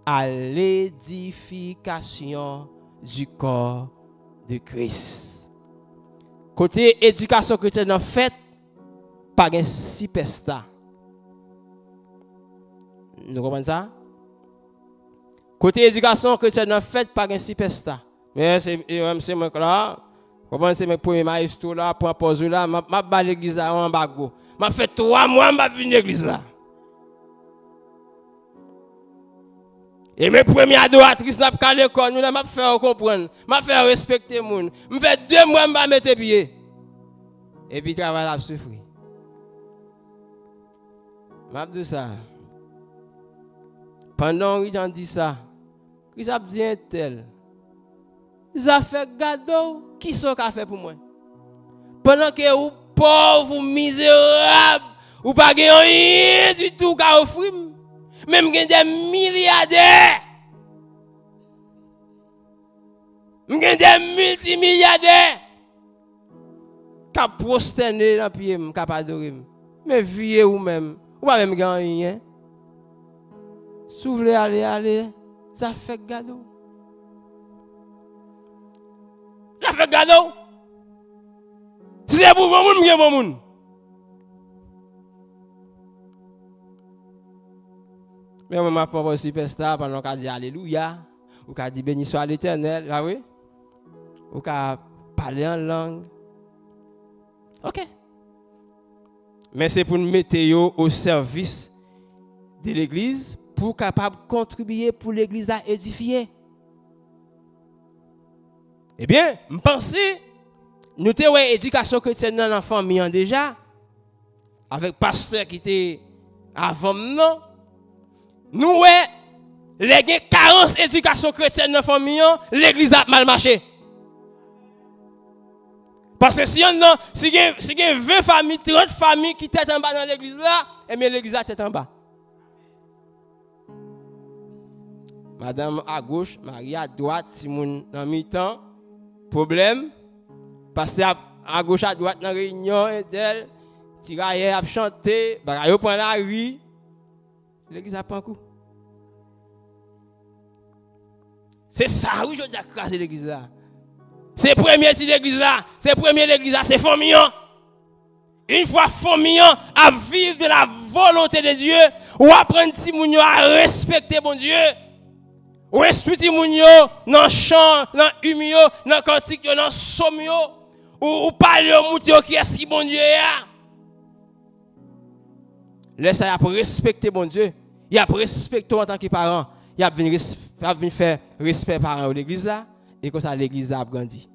à l'édification du corps de Christ. Côté éducation chrétienne, en fait, pas un superstar. Nous comprenons ça? Côté éducation chrétienne, en fait, pas un superstar. Mais c'est moi là. Comment c'est mes premiers maestros là, pour poser là, m'a bas l'église là en bago. M'a fait 3 mois m'a venu l'église là. Et mes premières adoratrices là pour l'école, nous là m'a fait comprendre, m'a fait respecter moun. M'a fait 2 mois m'a mettre pied. Et puis travail là souffrir. M'a dit ça. Pendant qu'il dit ça, il a dit un tel. Ils ont fait gâteau, qui sont qu'a fait pour moi? Pendant que vous pauvres, vous misérables, vous pas rien du tout qu'à offrir, même des milliardaires, des multimilliardaires, qui prosterné dans pied, qui adorer. Mais vieux ou même, ou pas même gagner. Si vous voulez aller, ça fait gâteau. Ça fait gâteau. Si c'est pour bon monde, bon monde. Mais on m'a pas superstar pendant qu'on dit alléluia, ou qu'on dit béni soit l'Éternel, ah oui? Ou qu'on parler en langue. OK. Mais c'est pour nous mettre au service de l'église pour capable contribuer pour l'église à édifier. Eh bien, je pense nous avons une éducation chrétienne dans la famille déjà, avec pasteur qui était avant nous. Nous, les carences d'éducation chrétienne dans la famille, l'église a mal marché. Parce que si il y a 20 familles, 30 familles qui sont en bas dans l'église là, eh bien l'église a tête en bas. Madame à gauche, Marie à droite, Simon dans mi-temps. Problème, passer à gauche à droite dans la réunion, tel, tirailler à chanter, bagaille prend la rue, l'église a pas un coup. C'est ça, oui, je dis à craser l'église là. C'est le premier de l'église là, c'est le premier de l'église là, c'est famille. Une fois famille à vivre de la volonté de Dieu, ou apprendre si moun yo à respecter bon Dieu. Ou instruire moun yo dans chant, dans hymne yo, dans cantique yo, dans somme yo, ou parler au moun yo qui est si bon Dieu ya. Laisse ça pour respecter bon Dieu. Il a respecter en tant que parent, il a venir faire respect parents de l'église là et comme ça l'église a grandi.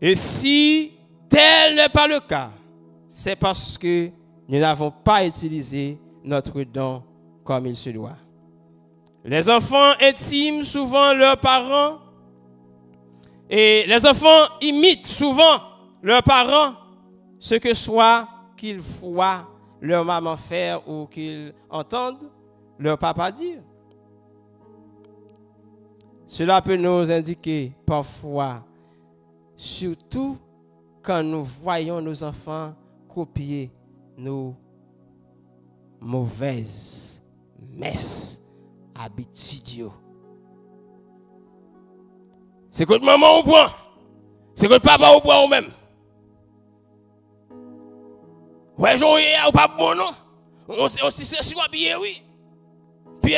Et si tel n'est pas le cas, c'est parce que nous n'avons pas utilisé notre don comme il se doit. Les enfants intiment souvent leurs parents et les enfants imitent souvent leurs parents, ce que soit qu'ils voient leur maman faire ou qu'ils entendent leur papa dire. Cela peut nous indiquer parfois, surtout quand nous voyons nos enfants copier nos mauvaises messes, habitudes. C'est que maman au point, c'est que papa au point ou même. Ouais, j'en ai ou pas bon non. On s'y sait sur bien oui. Puis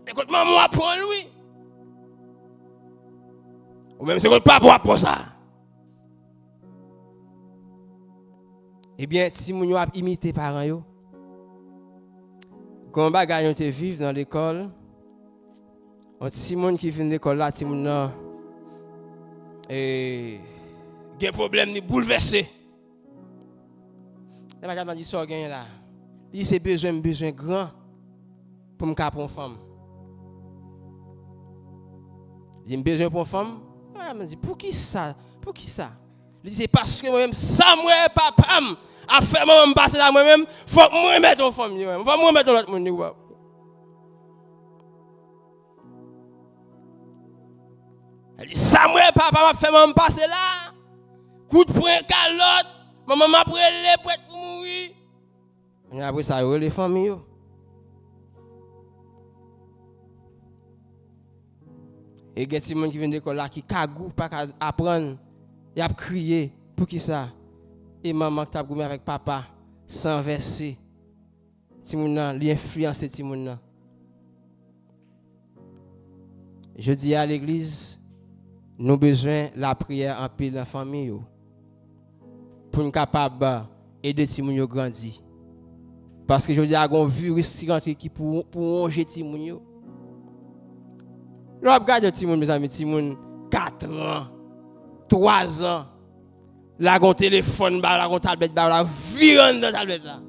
écoute maman apprend lui. Ou même c'est que papa apprend ça. Eh bien, si vous avez imité parents, Quand on te vivre dans l'école, un petit monde qui vient de l'école là, petit monde et des problèmes ni bouleversé. Et madame m'a dit ça gagne là. Il c'est besoin grand pour me prendre une femme. J'ai besoin pour une femme. Elle m'a dit pour qui ça? Pour qui ça? Il dit parce que moi-même Samuel papa a fait moi passer là moi-même, faut que moi mettre une femme moi-même. Faut moi mettre l'autre monde. Elle dit Samuel papa m'a fait moi passer là. Coup de poing calotte. Maman m'a pris les prête pour mourir. Et après ça les familles. Et il y a des gens qui viennent de l'école là qui kagou pas apprendre, il a crié pour qui ça? Et maman qui a goumé avec papa sans verser. Ti moun nan li influencer ti moun nan. Je dis à l'église, nous avons besoin de la prière en pile dans la famille pour nous capable aider ti moun yo grandir. Parce que je dis à un virus qui pour ronger ti moun yo. Nous regardons ti moun mes amis, ti moun 4 ans, 3 ans. Là gon téléphone ba, là gon tablette ba, là viande dans tablette là.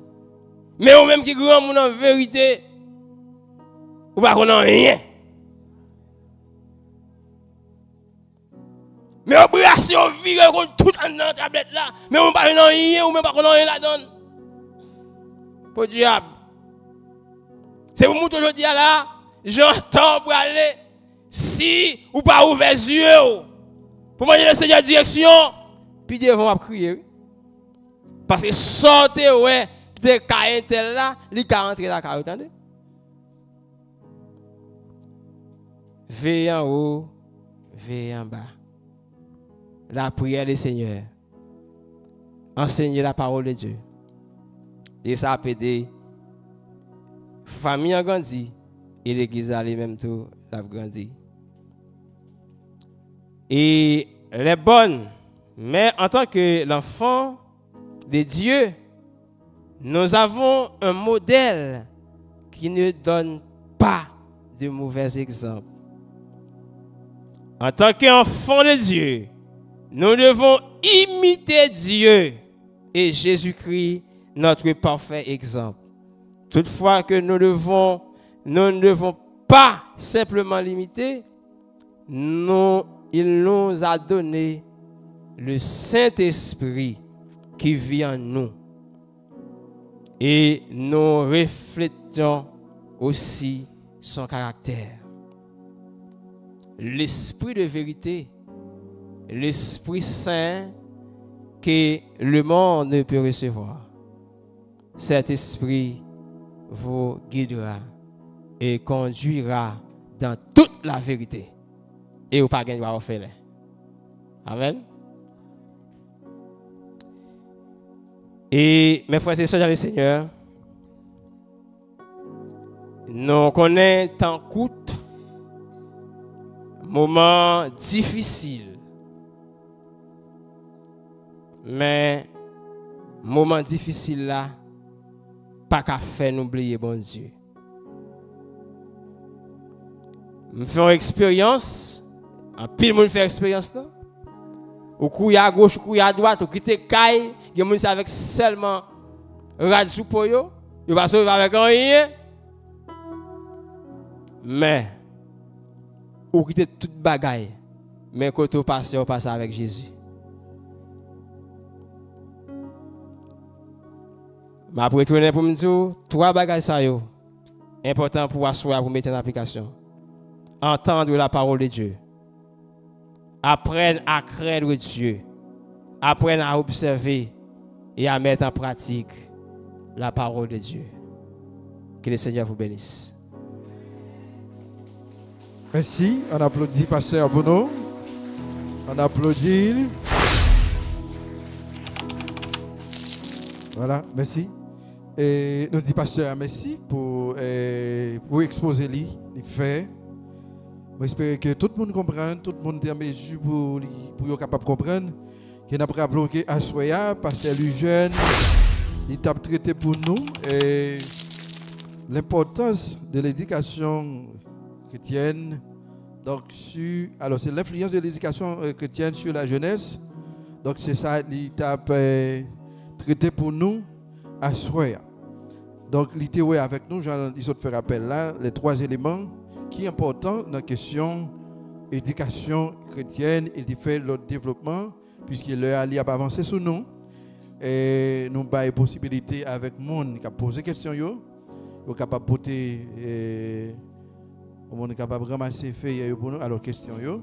Mais ou même qui grand moun en vérité ou pas connait rien. Mais on brasse on vire contre tout dans tablette là, mais on pas rien ou même pas connait rien là-dedans. Pour diable. C'est pour moi aujourd'hui là, j'entends pour aller si ou pas ouvert les yeux pour demander le Seigneur direction, puis Dieu va crier. Parce que sortez ouais, de caïntel là, li ka rentrer la ka, entendez? Veillez en haut, veillez en bas. La prière du Seigneur. Enseignez la parole de Dieu. Et ça peut aider famille a grandi et l'église a même tout l'a grandi. Et les bonnes, mais en tant que l'enfant de Dieu, nous avons un modèle qui ne donne pas de mauvais exemples. En tant qu'enfant de Dieu, nous devons imiter Dieu et Jésus-Christ, notre parfait exemple. Toutefois que nous ne devons pas simplement l'imiter, il nous a donné le Saint-Esprit qui vit en nous. Et nous reflétons aussi son caractère. L'Esprit de vérité, l'Esprit Saint que le monde ne peut recevoir. Cet esprit vous guidera et conduira dans toute la vérité. Et vous ne pouvez pas faire. Amen. Et mes frères et sœurs dans le Seigneur, nous connaissons tant coûte, moment difficile. Mais moment difficile là, pas qu'à faire nous oublier bon Dieu. Nous faisons expérience, en pile monde fait expérience là. Ou couille à gauche, ou couille à droite, ou quitte caille, il y a des gens avec seulement radio pour yo, il va sauver avec rien. Mais ou quitte toute bagaille, mais quand on passe avec Jésus. Ma pour retourner pour me dire 3 bagages ça yo important pour asseoir pour mettre en application. Entendre la parole de Dieu. Apprendre à craindre Dieu. Apprendre à observer et à mettre en pratique la parole de Dieu. Que le Seigneur vous bénisse. Merci. On applaudit Pasteur Bruno. On applaudit. Voilà, merci. Et nous dit Pasteur, merci pour exposer les faits. J'espère que tout le monde comprenne, tout le monde est en mesure pour être capable de comprendre. Qu'il n'a pas bloqué à Soya, Pasteur Lujeune, il t'a traité pour nous. Et l'importance de l'éducation chrétienne. Donc, alors c'est l'influence de l'éducation chrétienne sur la jeunesse. Donc, c'est ça l'étape traité pour nous à soir. Donc, l'idée avec nous, j'en ai fait rappel là, les 3 éléments qui sont importants dans la question éducation chrétienne et de faire le développement, puisqu'il a avancé sur nous. Et nous avons la possibilité avec le monde qui a posé des questions, nous capable de porter, on est capable de ramasser feuilles pour nous, alors questions,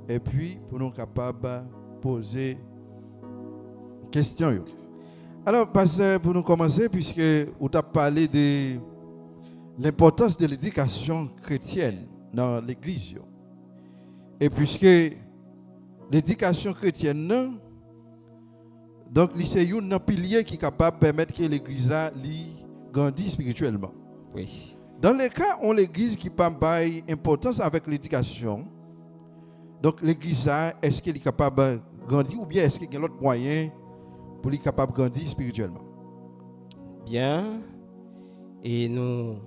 et puis pour nous capable de poser des questions. Alors, pasteur, pour nous commencer, puisque vous avez parlé de l'importance de l'éducation chrétienne dans l'Église. Et puisque l'éducation chrétienne, donc c'est un pilier qui est capable de permettre que l'Église grandisse spirituellement. Oui. Dans les cas où l'Église qui n'a pas d'importance avec l'éducation, donc l'Église, est-ce qu'elle est capable de grandir ou bien est-ce qu'il y a d'autres moyens pour être capable de grandir spirituellement? Bien. Et nous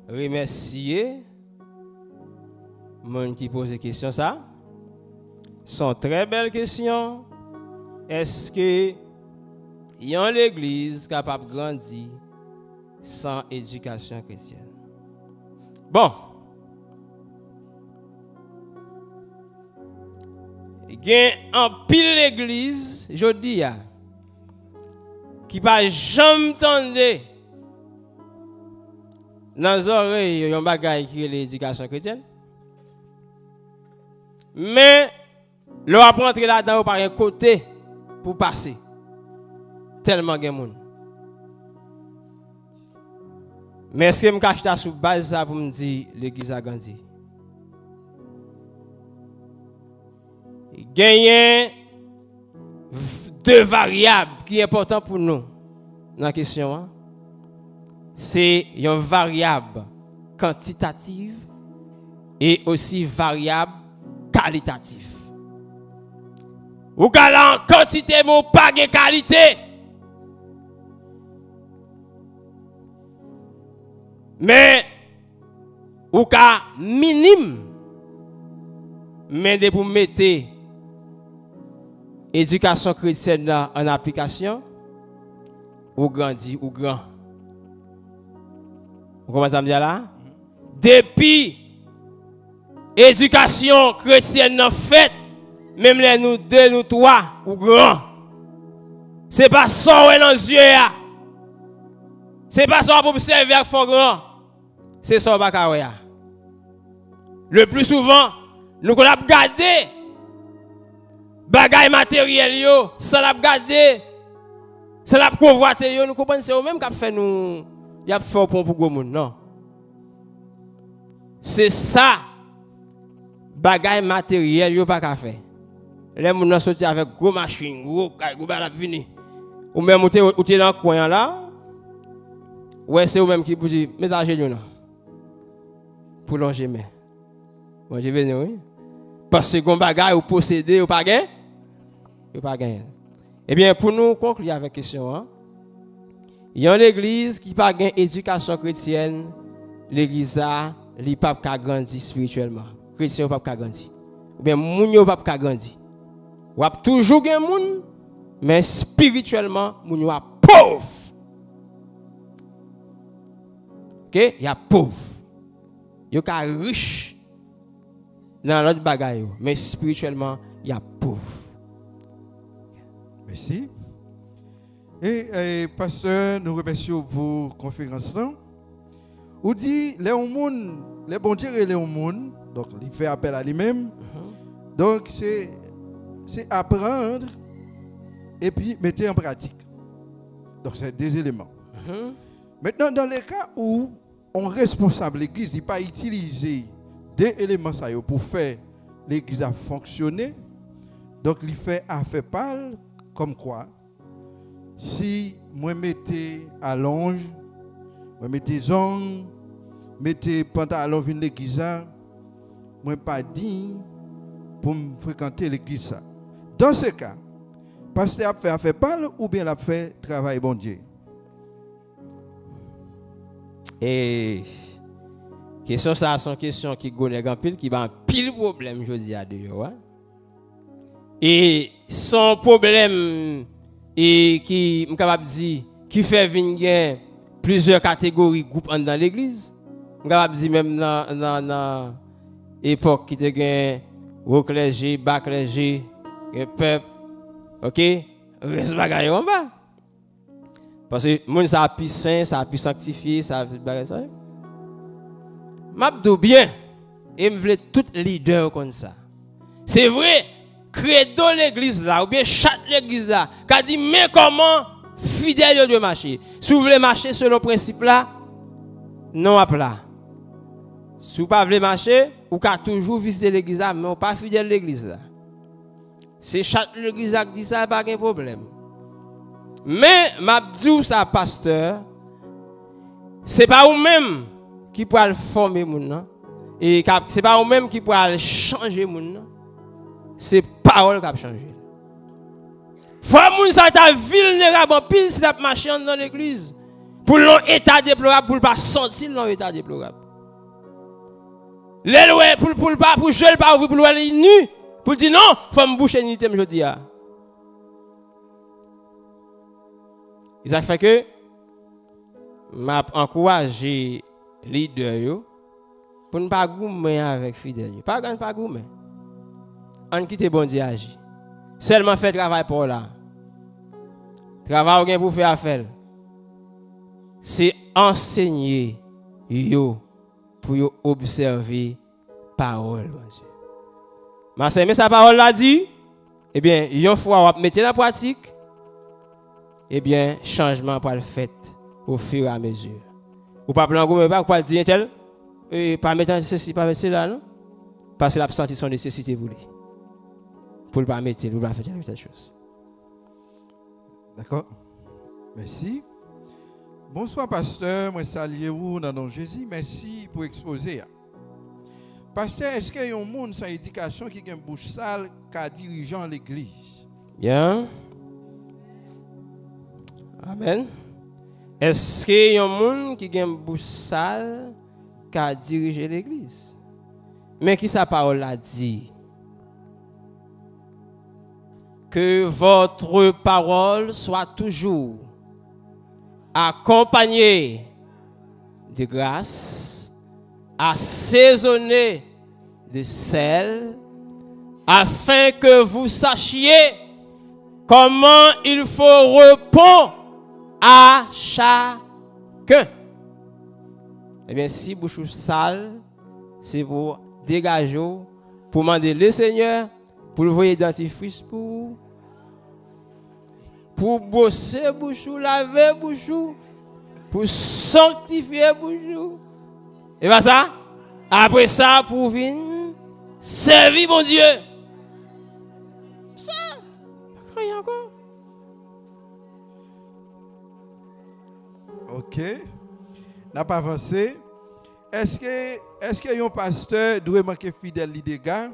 remercions les gens qui posent des questions. Ça sont très belles questions. Est-ce que il y a l'Église capable de grandir sans éducation chrétienne? Bon. Il y a un pile l'Église, je dis, qui pas jamais tendé dans les oreilles, il y a un bagage qui est l'éducation chrétienne. Mais, l'on va rentrer là-dedans par un côté pour passer. Tellement de monde. Mais est-ce que je cache ça sous base ça pour me dire l'église a grandi? Il y a 2 variables qui sont importantes pour nous dans la question. Hein? C'est une variable quantitative et aussi variable qualitative. Ou en quantité, mais pas de qualité. Mais, ou ka minime, mais de pour mettre éducation chrétienne en application, ou grandi, ou grand. Vous comprenez ça me dire là? Depuis éducation chrétienne en fait, même les nous 2, nous 3, ou grand. C'est pas ça dans les yeux. C'est pas ça pour observer avec fort grand. C'est ça pas. Le plus souvent, nous qu'on a regardé bagaille matériel yo, ça l'a regardé, ça l'a convoité yo, nous comprenons c'est eux même qui fait nous y a fait pour gros monde non. C'est ça bagaille matériel yo pas qu'à faire. Les gens sorti avec gros machine, gros la vini. Ou même ou t'es dans le coin là. Ouais, c'est eux même qui vous dit mettez l'argent là. Pour longer mais. Bon, je vais oui. Parce que gon bagaille ou posséder ou pas gain. Ou pas gain. Eh bien pour nous conclure avec question hein. Il y a une église qui pas gain éducation chrétienne, l'église a li pas ka grandir spirituellement. Chrétien pas ka grandir. Ou bien moun yo pas ka grandir. Ou a toujours gain moun mais spirituellement moun yo a pauvre. OK, il y a pauvre. Il y a riche dans l'autre bagaille, mais spirituellement, il y a pauvre. Merci. Et pasteur, nous remercions pour la conférence. Vous dites, les bons dieux et les monde, donc il fait appel à lui-même. Donc c'est apprendre et puis mettre en pratique. Donc c'est 2 éléments. Maintenant, dans les cas où on responsable l'église n'a pas utilisé 2 éléments pour faire l'église à fonctionner, donc il fait affaire pâle comme quoi si moi mettez à longe, moi mettez ongles, mettez pantalon vin l'église, moi pas digne pour me fréquenter l'église. Dans ce cas, pasteur a fait affaire pâle ou bien l'a fait travail bon Dieu? Et question ça sont question qui connaît grand pile qui va un pile problème je dis à deux ouais. Et son problème et qui me capable dire qui fait venir plusieurs catégories groupes dans l'église. Me capable dire même dans époque qui te gain haut clergé, bas clergé, peuple. OK? Reste bagaille en bas. Parce que moun ça pi saint, ça pi sanctifié, ça bagaille ça. M'abdou bien et me vle tout leader comme ça. C'est vrai, credo l'église là ou bien chaque l'église là, qu'a dit mais comment fidèle de marcher. Si vous voulez marcher selon le principe là, non à plat. Si vous pas voulez marcher, ou qu'a toujours visiter l'église là, mais pas fidèle à l'église là. C'est chaque l'église qui dit ça, pas de problème. Mais m'abdou ça pasteur, c'est pas vous même qui pourra former moun et c'est pas vous même qui pourra changer moun. C'est parole qui a changé. Faut moun ça ta vulnérable en pile si t'as marché dans l'église pour l'état déplorable pour pas sentir dans l'état déplorable. Les pour pas pour jouer pas ouvrir pour aller nu pour dire non, faut me boucher ni thème jodi a. Ça fait que m'a encourager leader yo pour ne pas goumer avec fidèle. Pas goumer. On quitte bon Dieu agir. Seulement fait travail pour là. Travail bien pour faire affaire. C'est enseigner yo pour yo observer parole bon Dieu. Mais sa parole l'a dit, eh bien, une fois on mettre en pratique, eh bien, changement pour le fait au fur et à mesure. Ou pas plan gomme pas pour dire tel pas mettre ceci pas mettre là non parce que l'absence son nécessité pour lui. Pour ne pas mettre ou pas faire telle chose. D'accord. Merci. Bonsoir pasteur, moi salue vous dans le nom de Jésus. Merci pour exposer. Pasteur, est-ce qu'il y a un monde sans éducation qui a une bouche sale qui dirigeant l'église? Bien. Amen. Est-ce qu'il y a un monde qui a une bouche sale qui a dirigé l'église? Mais qui sa parole a dit? Que votre parole soit toujours accompagnée de grâce, assaisonnée de sel, afin que vous sachiez comment il faut répondre à chacun. Eh bien, si bouche sale, c'est pour dégager, pour demander le Seigneur, pour le voyer dentifrice, pour bosser bouchou, laver bouchou, pour sanctifier bouchou. Et bien ça, après ça, pour venir servir mon Dieu. Ça, rien encore. Ok. N'a pas avancé. Est-ce que un pasteur doit manquer fidèle des dégâts?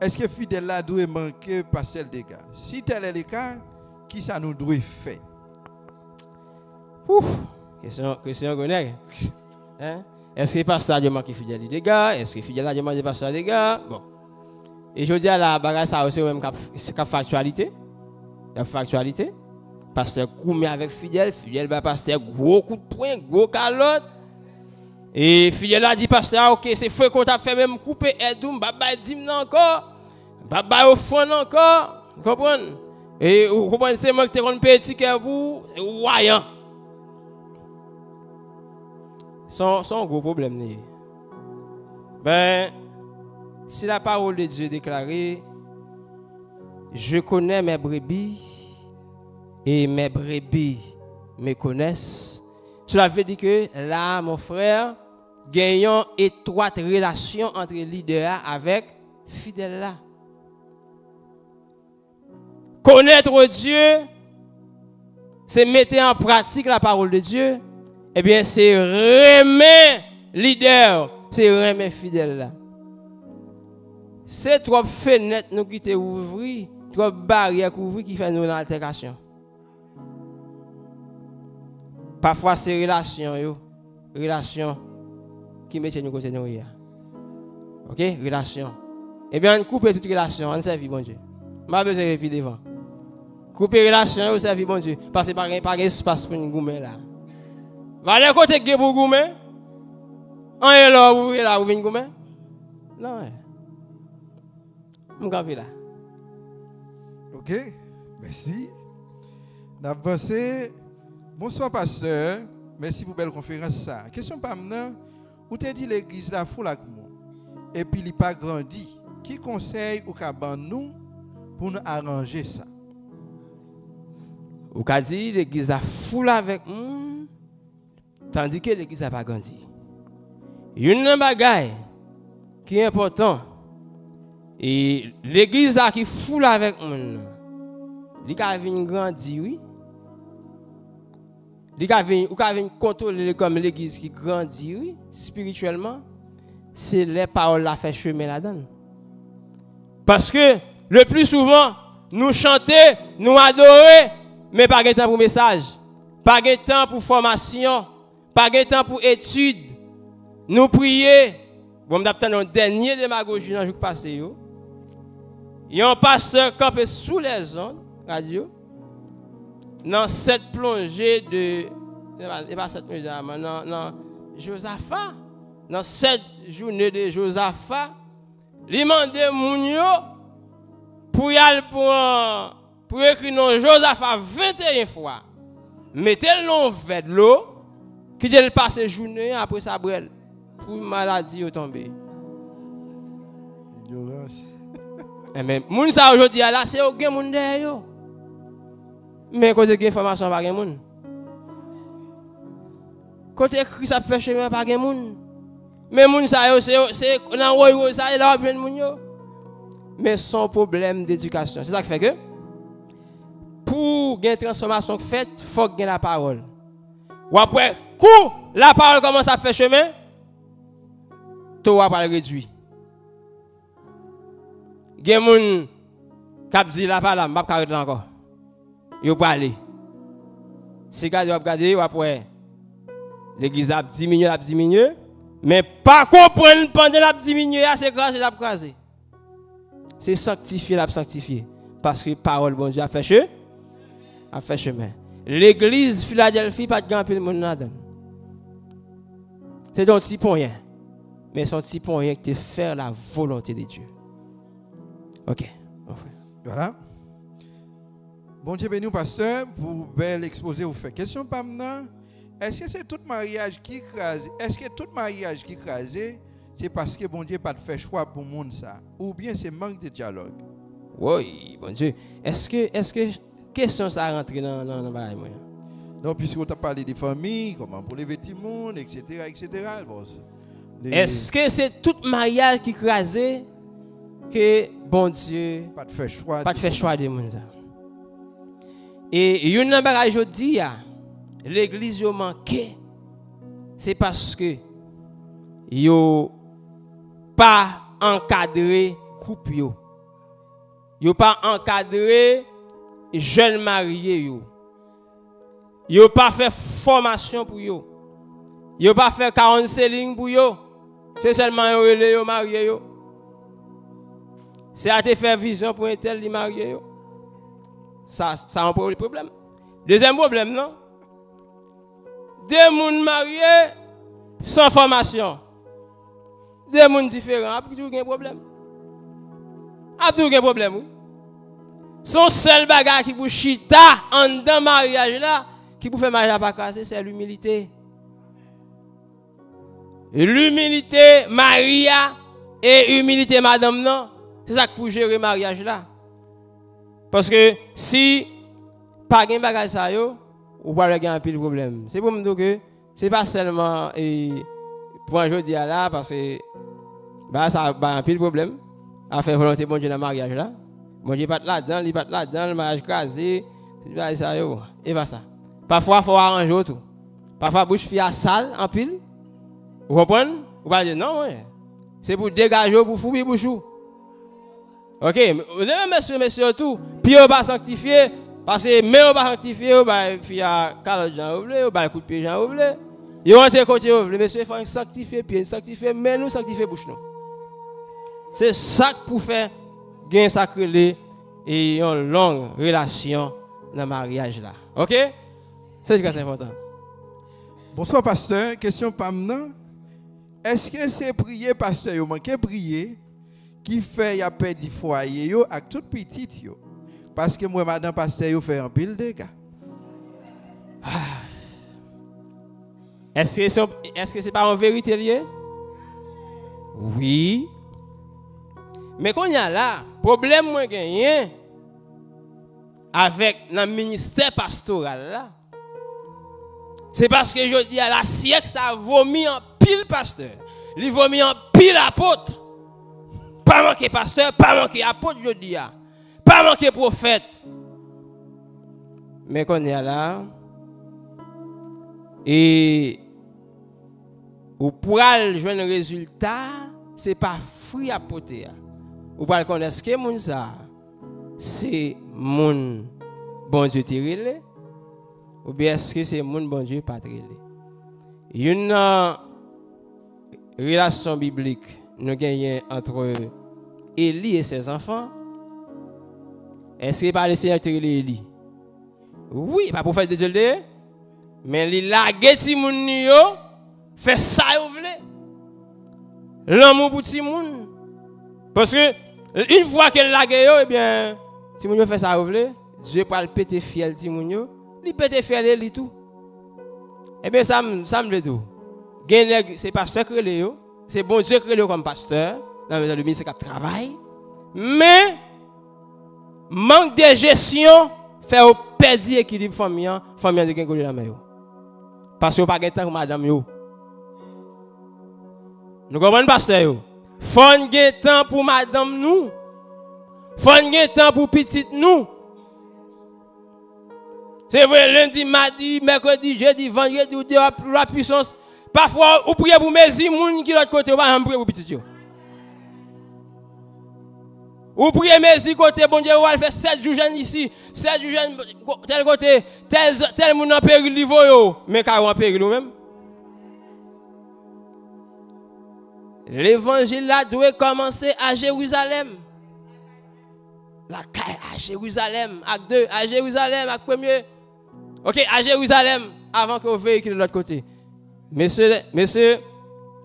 Est-ce que fidèle là doit manquer pasteur des dégâts? Si tel est le cas, qui ça nous doit faire? Ouf, question connaît. Hein? Est-ce que pasteur doit manquer fidèle des dégâts? Est-ce que fidèle là doit manquer pasteur des dégâts? Bon. Et je dis à la bagarre ça aussi même cap factualité. La factualité. Pasteur goumé avec fidèle bah pasteur gros coup de poing, gros calotte. Et fidèle a dit pasteur OK, c'est feu qu'on t'a fait même couper Edoum, baba dim encore. Baba au fond encore. Vous comprenez? Et vous comprenez c'est moi qui te petit que vous voyant. Son gros problème né. Ben si la parole de Dieu est déclarée, je connais mes brebis et mes brebis me connaissent. Cela veut dire que là, mon frère, gagnons étroite relation entre leader avec fidèle là. Connaître Dieu, c'est mettre en pratique la parole de Dieu. Eh bien, c'est remettre leader, c'est remettre fidèle là. C'est trop fenêtre nous qui te ouvrir, trop barrière ouvrir qui fait nous une altercation. Parfois c'est relation yo relation qui met nous côté nous. OK, relation. Eh bien, on coupe toute relation, on servi bon Dieu. Pas besoin de vivre devant. Couper relation, on servi bon Dieu parce que pas espace pour nous goumer là. Va le côté que pour goumer. On est là vous venez goumer. Non. On campe là. OK. Merci. D'avancer. Bonsoir pasteur. Merci pour belle conférence ça. Question pas maintenant. Où t'es dit l'église la foule avec moi et puis il pas grandi. Qui conseille ou ka nous pour nous arranger ça? Ou ka dit l'église la foule avec moi tandis que l'église a pas grandi. Une bagaille qui est important et l'église là qui foule avec moi. Il ka vinn grandi oui. Il ka vinn contrôler comme l'église qui grandit oui, spirituellement. C'est les paroles la fait chemin là-dedans. Parce que le plus souvent nous chanter, nous adorer, mais pas de temps pour message, pas de temps pour formation, pas de temps pour études. Nous prier. Bon, m'attend un dernier démagogie dans le jour passé yo. Il y a un pasteur campé sous les ondes radio. Dans cette plongée de non Josaphat, dans cette journée de Josaphat, il demandait moun yo pour y aller pour écrire non Josaphat 21 fois. Mettez le nom vert l'eau qui dit le passer journée après ça brûle pour maladie au tomber. Mais moun ça aujourd'hui là c'est aucun monde derrière. Mais côté de information pas gen moun. Côté écrit ça fait chemin pas gen moun. Mais moun ça yo c'est dans royo ça là bien moun yo. Mais son problème d'éducation. C'est ça qui fait que pour gagner transformation faite, faut gagner la parole. Ou après coup la parole commence à faire chemin, toi va le réduire. Gen moun k'ap di la parole, m'pa arrêter encore. Yo pa aller. Si gade yo gade ou après l'église a diminué, mais pas comprendre pendant la diminué, c'est craser la craser. C'est sanctifier la sanctifier parce que parole bon Dieu a fait chemin. L'église Philadelphie pas de grand pile monde là-dedans. C'est un petit point, mais c'est un petit point qui te faire la volonté de Dieu. OK. Voilà. Bon Dieu béni, pasteur, pour bel exposé vous fait. Question pas maintenant. Est-ce que c'est tout mariage qui crase? Est-ce que tout mariage qui crase, c'est parce que bon Dieu pas fait choix pour monde ça, ou bien c'est manque de dialogue? Oui, bon Dieu. Est-ce que question ça rentre dans bail moi? Non, puisque on t'a parlé des familles, comment pour les vêtements, etc., etc. Bon, est-ce que c'est tout mariage qui crase que bon Dieu pas de faire choix? Pas de faire choix de monde ça. Et une bagage aujourd'hui, l'église yo manqué, c'est parce que yo pas encadré couple yo. Yo pas encadré jeunes mariés yo. Yo pas fait formation pour yo. Yo pas fait counseling pour yo. C'est seulement yo marié yo. C'est à te faire vision pour un tel li marié yo. Ça un problème. Deuxième problème, non? Deux personnes mariés sans formation. Deux personnes différents. Après, tout un problème. Après, tout un problème, oui. Son seul bagage qui pour chita en dedans mariage là, qui pour faire mariage pas casser, c'est l'humilité. L'humilité, Maria, et humilité, madame, non? C'est ça qui pour gérer mariage là. Parce que si pas de bagage ça yo, ou pas le un pile problème. C'est pour me dire que c'est pas seulement pour un jour là parce que bah ça a un pile problème à faire volonté bon Dieu dans le mariage là. Bon Dieu pas là-dedans, il pas là-dedans, le mariage crasé, c'est ça yo et pas ça. Parfois faut arranger tout. Parfois bouche fille à sale en pile. Vous comprenez? Ou pas dire non ouais. C'est pour dégager pour fouiller bouchou. OK, monsieur tout, puis on va sanctifier parce que mais on va sanctifier, on va faire calotte Jean oublé, on va coup de pied Jean oublé. Ils rentrent côté où le monsieur faut sanctifier pied, sanctifier main nous, sanctifier bouche nous. C'est ça pour faire gain sacré et une longue relation dans le mariage là. OK? C'est très important. Bonsoir pasteur, question pas maintenant. Est-ce que c'est prier pasteur yo manqué prier qui fait y a perdu foyer yo avec toute petite yo? Parce que moi madame pasteur yo fait un pile de dégâts. Est-ce que c'est pas en vérité lié? Oui. Mais quand il y a là, problème moi gagné avec le ministère pastoral là. C'est parce que je dis à la siècle ça vomit en pile pasteur. Il vomit en pile apôtre. Pas manquer pasteur, pas manquer apôtre je dis à. Pas manquer prophète. Mais quand il y a là et ou pour jouer un résultat, c'est pas fruit à porter. Ou pour connaître que moun ça c'est moun bon Dieu tiré ou bien est-ce que c'est moun bon Dieu pas tiré. Une relation biblique nous gagnons entre Élie et ses enfants. Est-ce que pas le Seigneur tiré Élie? Oui, pas prophète de Dieu, mais il a gagné moun yo fait ça vous voulez. L'amour pour ti moun. Parce que une fois qu'elle l'a gagné, eh bien, si moun yo fait ça vous voulez, Dieu va le péter fiel ti moun yo, il péter fiel et tout. Eh bien ça me le tout. C'est pasteur que le c'est bon Dieu que le comme pasteur dans le ministère de travail. Mais manque de gestion fait au perdre équilibre famille de gen la main. Parce que pas de temps pour madame yo. Nous comprenons pasteur yo. Faut un temps pour madame nous. Faut un temps pour petite nous. C'est vrai lundi, mardi, mercredi, jeudi, vendredi ou dehors pour la puissance. Parfois ou prier pour mes moun qui l'autre côté pas prier pour petite yo. Ou prier mes côté bon Dieu va faire 7 jours jeune ici, 7 jours jeune tel côté, tel moun en péril niveau yo, mais ka en péril ou même. L'évangile là doit commencer à Jérusalem. La caille à Jérusalem, acte 2, à Jérusalem, acte 1er. OK, à Jérusalem avant que vous véhicule de l'autre côté. Monsieur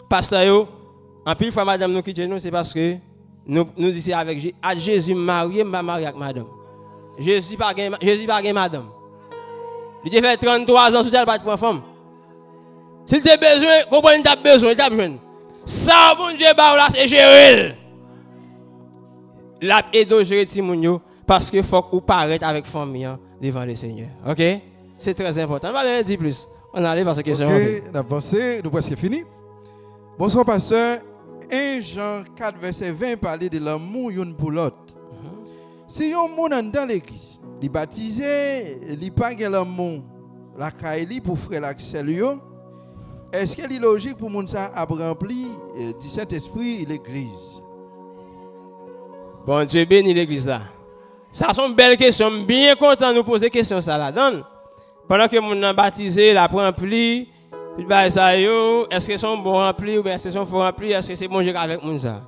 pasteur yo, en pile fois madame nous quitte nous, c'est parce que nous disons avec à Jésus marié, m'a marié avec madame. Jésus pas gain madame. Il a fait 33 ans sous tel pas de femme. S'il te besoin, comprendre t'as besoin, t'as besoin. Ça bon Dieu ba là c'est gérer. La aide gérer ti moun yo parce que faut ou paraître avec famille devant le Seigneur. OK? C'est très important. On va bien dire plus. On allait parce que question. OK, on a pensé, nous presque fini. Bonsoir pasteur. 1 Jean 4 verset 20 parle de l'amour une pour l'autre. Si un monde dans l'église, il baptisé, il pas de l'amour, la caille pour frère l'accès yo. Est-ce que c'est logique pour moun ça a rempli du Saint-Esprit l'église? Bon Dieu bénit l'église là. Ça sont une belle question, bien content de nous poser question ça là-dedans. Pendant que moun a baptisé, la rempli, puis bah ça yo, est-ce que sont bon rempli ou bien est-ce que sont faux rempli, est-ce que c'est bon Dieu avec moun ça?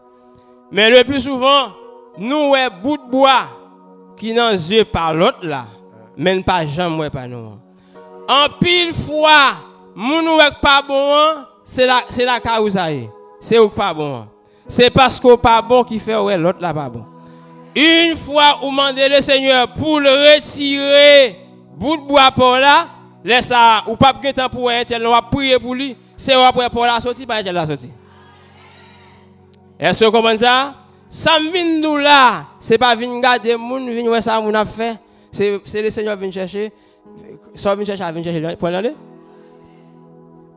Mais le plus souvent, nous ouais bout de bois qui dans yeux par l'autre là, mais pas jamais par nous. En pile fois, moun ouais pas bon, c'est la caousaille. C'est ou pas bon. C'est parce qu'on pas bon qui fait ouais l'autre là pas bon. Une fois où demandez le Seigneur pour le retirer bout de bois pour là, laisse ça ou pas de temps pour elle, on va prier pour lui, c'est après pour la sortie pas elle la sortie. Est-ce que vous comprenez ça? Ça me vient d'où là, c'est pas venir garder moun, venir voir ça moun a fait, c'est le Seigneur vient chercher, ça vient chercher pour aller.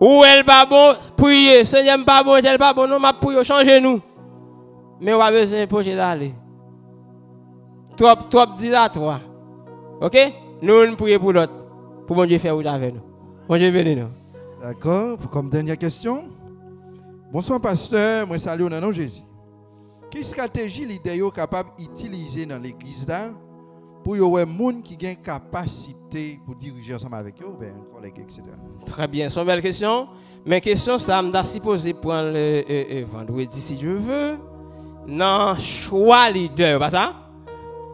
Ou elle pas bon, prier, Seigneur pas bon, elle pas bon, non m'a prier, changez nous. Mais on va besoin pour d'aller. Trop dit là toi. OK? Nous prions pour l'autre. Pour bon Dieu faire où avec nous. Bon Dieu bénisse nous. D'accord, comme dernière question. Bonsoir pasteur, moi salue au nom de Jésus. Quelle stratégie l'idée capable d'utiliser dans l'église là pour y avoir des gens qui ont capacité pour diriger ensemble avec eux, ben, collègues, etc. Très bien, c'est une belle question. Mais question, ça m'a supposé prendre le vendredi, si Dieu veut. Non, choix leader, pas ça?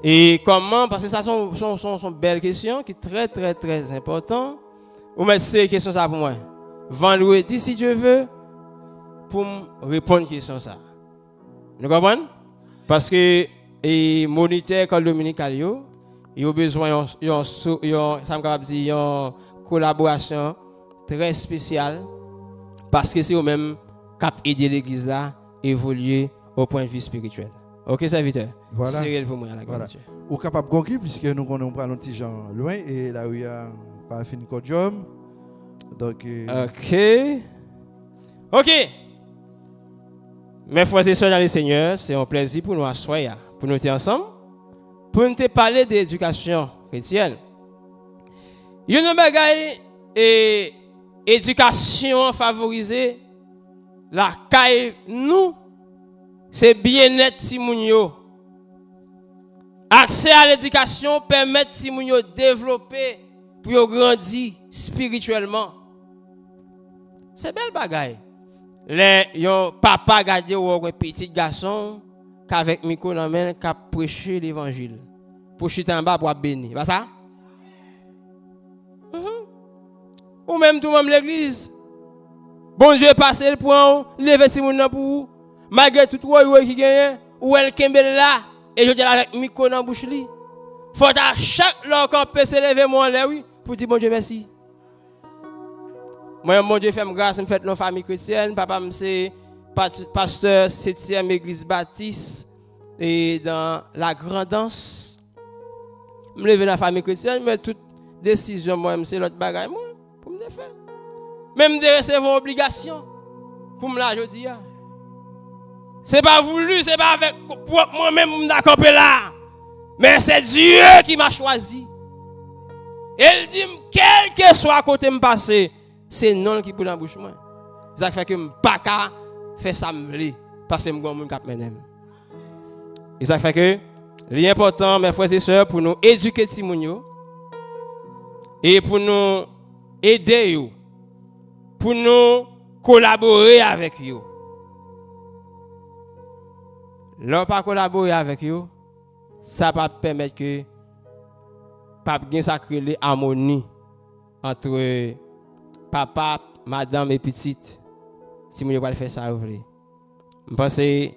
Et comment? Parce que ça sont belles questions qui sont très, très, très importantes. Vous mettez ces questions ça pour moi. Vendredi, si Dieu veut, pour répondre à une question ça. Vous comprenez? Parce que les moniteurs école dominicale, ils ont besoin d'une collaboration très spéciale parce que c'est eux-mêmes qui aident l'église là à évoluer au point de vue spirituel. Ok, serviteur? Voilà. C'est réel pour moi. Voilà. Ou capable de conclure, puisque nous connaissons pas nos petits gens loin et là où il y a pas fini de job. Donc, Ok. Mes frères et sœurs dans le Seigneur, c'est un plaisir pour nous asseoir, pour nous être ensemble, pour nous parler d'éducation chrétienne. Il y a une bagaille et éducation favorisée, la caille nous, c'est bien-être Timounio. Accès à l'éducation permet Timounio de développer pour grandir spirituellement. C'est belle bagaille. Yon papa gade ou un petit garçon qu'avec micro dans main qui prêcher l'évangile. Pour chuter en bas pour bénir. Pas ça? Ou même tout même l'église. Bon Dieu passé le point, lever ti moun nan pour vous. Malgré tout woy qui gagne, ou elle kembe là et je dis avec micro dans bouche li. Faut à chaque lors qu'on peut se lever mon là oui pour dire bon Dieu merci. Moi, mon Dieu fait grâce, je fais nos familles chrétiennes. Papa, c'est pasteur 7e église baptiste et dans la grandance. Je me lève dans la famille chrétienne, mais toute décision, moi, c'est l'autre bagaille, moi, pour me faire. Même de recevoir obligation pour me la jodi. Ce n'est pas voulu, ce n'est pas avec moi-même pour me camper là. Mais c'est Dieu qui m'a choisi. Il dit, quel que soit côté me passer, c'est non qui pour dans bouche moi. Ça fait que pas qu'à faire ça parce que me gon moun k'ap menem. Et ça fait que l'important mes frères et sœurs pour nous éduquer Timounio et pour nous aider yo, pour nous collaborer avec yo. L'on pas collaborer avec yo, ça va permettre que pas gain sacré harmonie entre papa, madame et petite, si vous voulez faire ça, vous voulez. Je pense que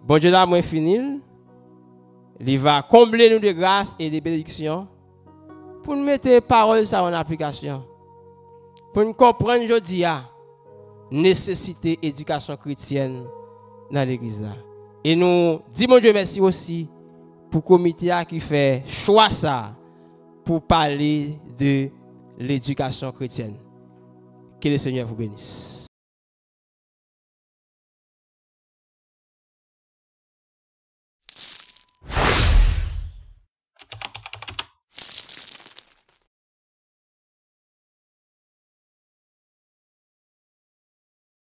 bon Dieu là, moi fini, il va combler nous de grâce et de bénédictions pour nous mettre les paroles en application. Pour nous comprendre aujourd'hui la nécessité d'éducation chrétienne dans l'église là. Et nous disons bon Dieu merci aussi pour le comité qui fait choix ça pour parler de l'éducation chrétienne. Que le Seigneur vous bénisse.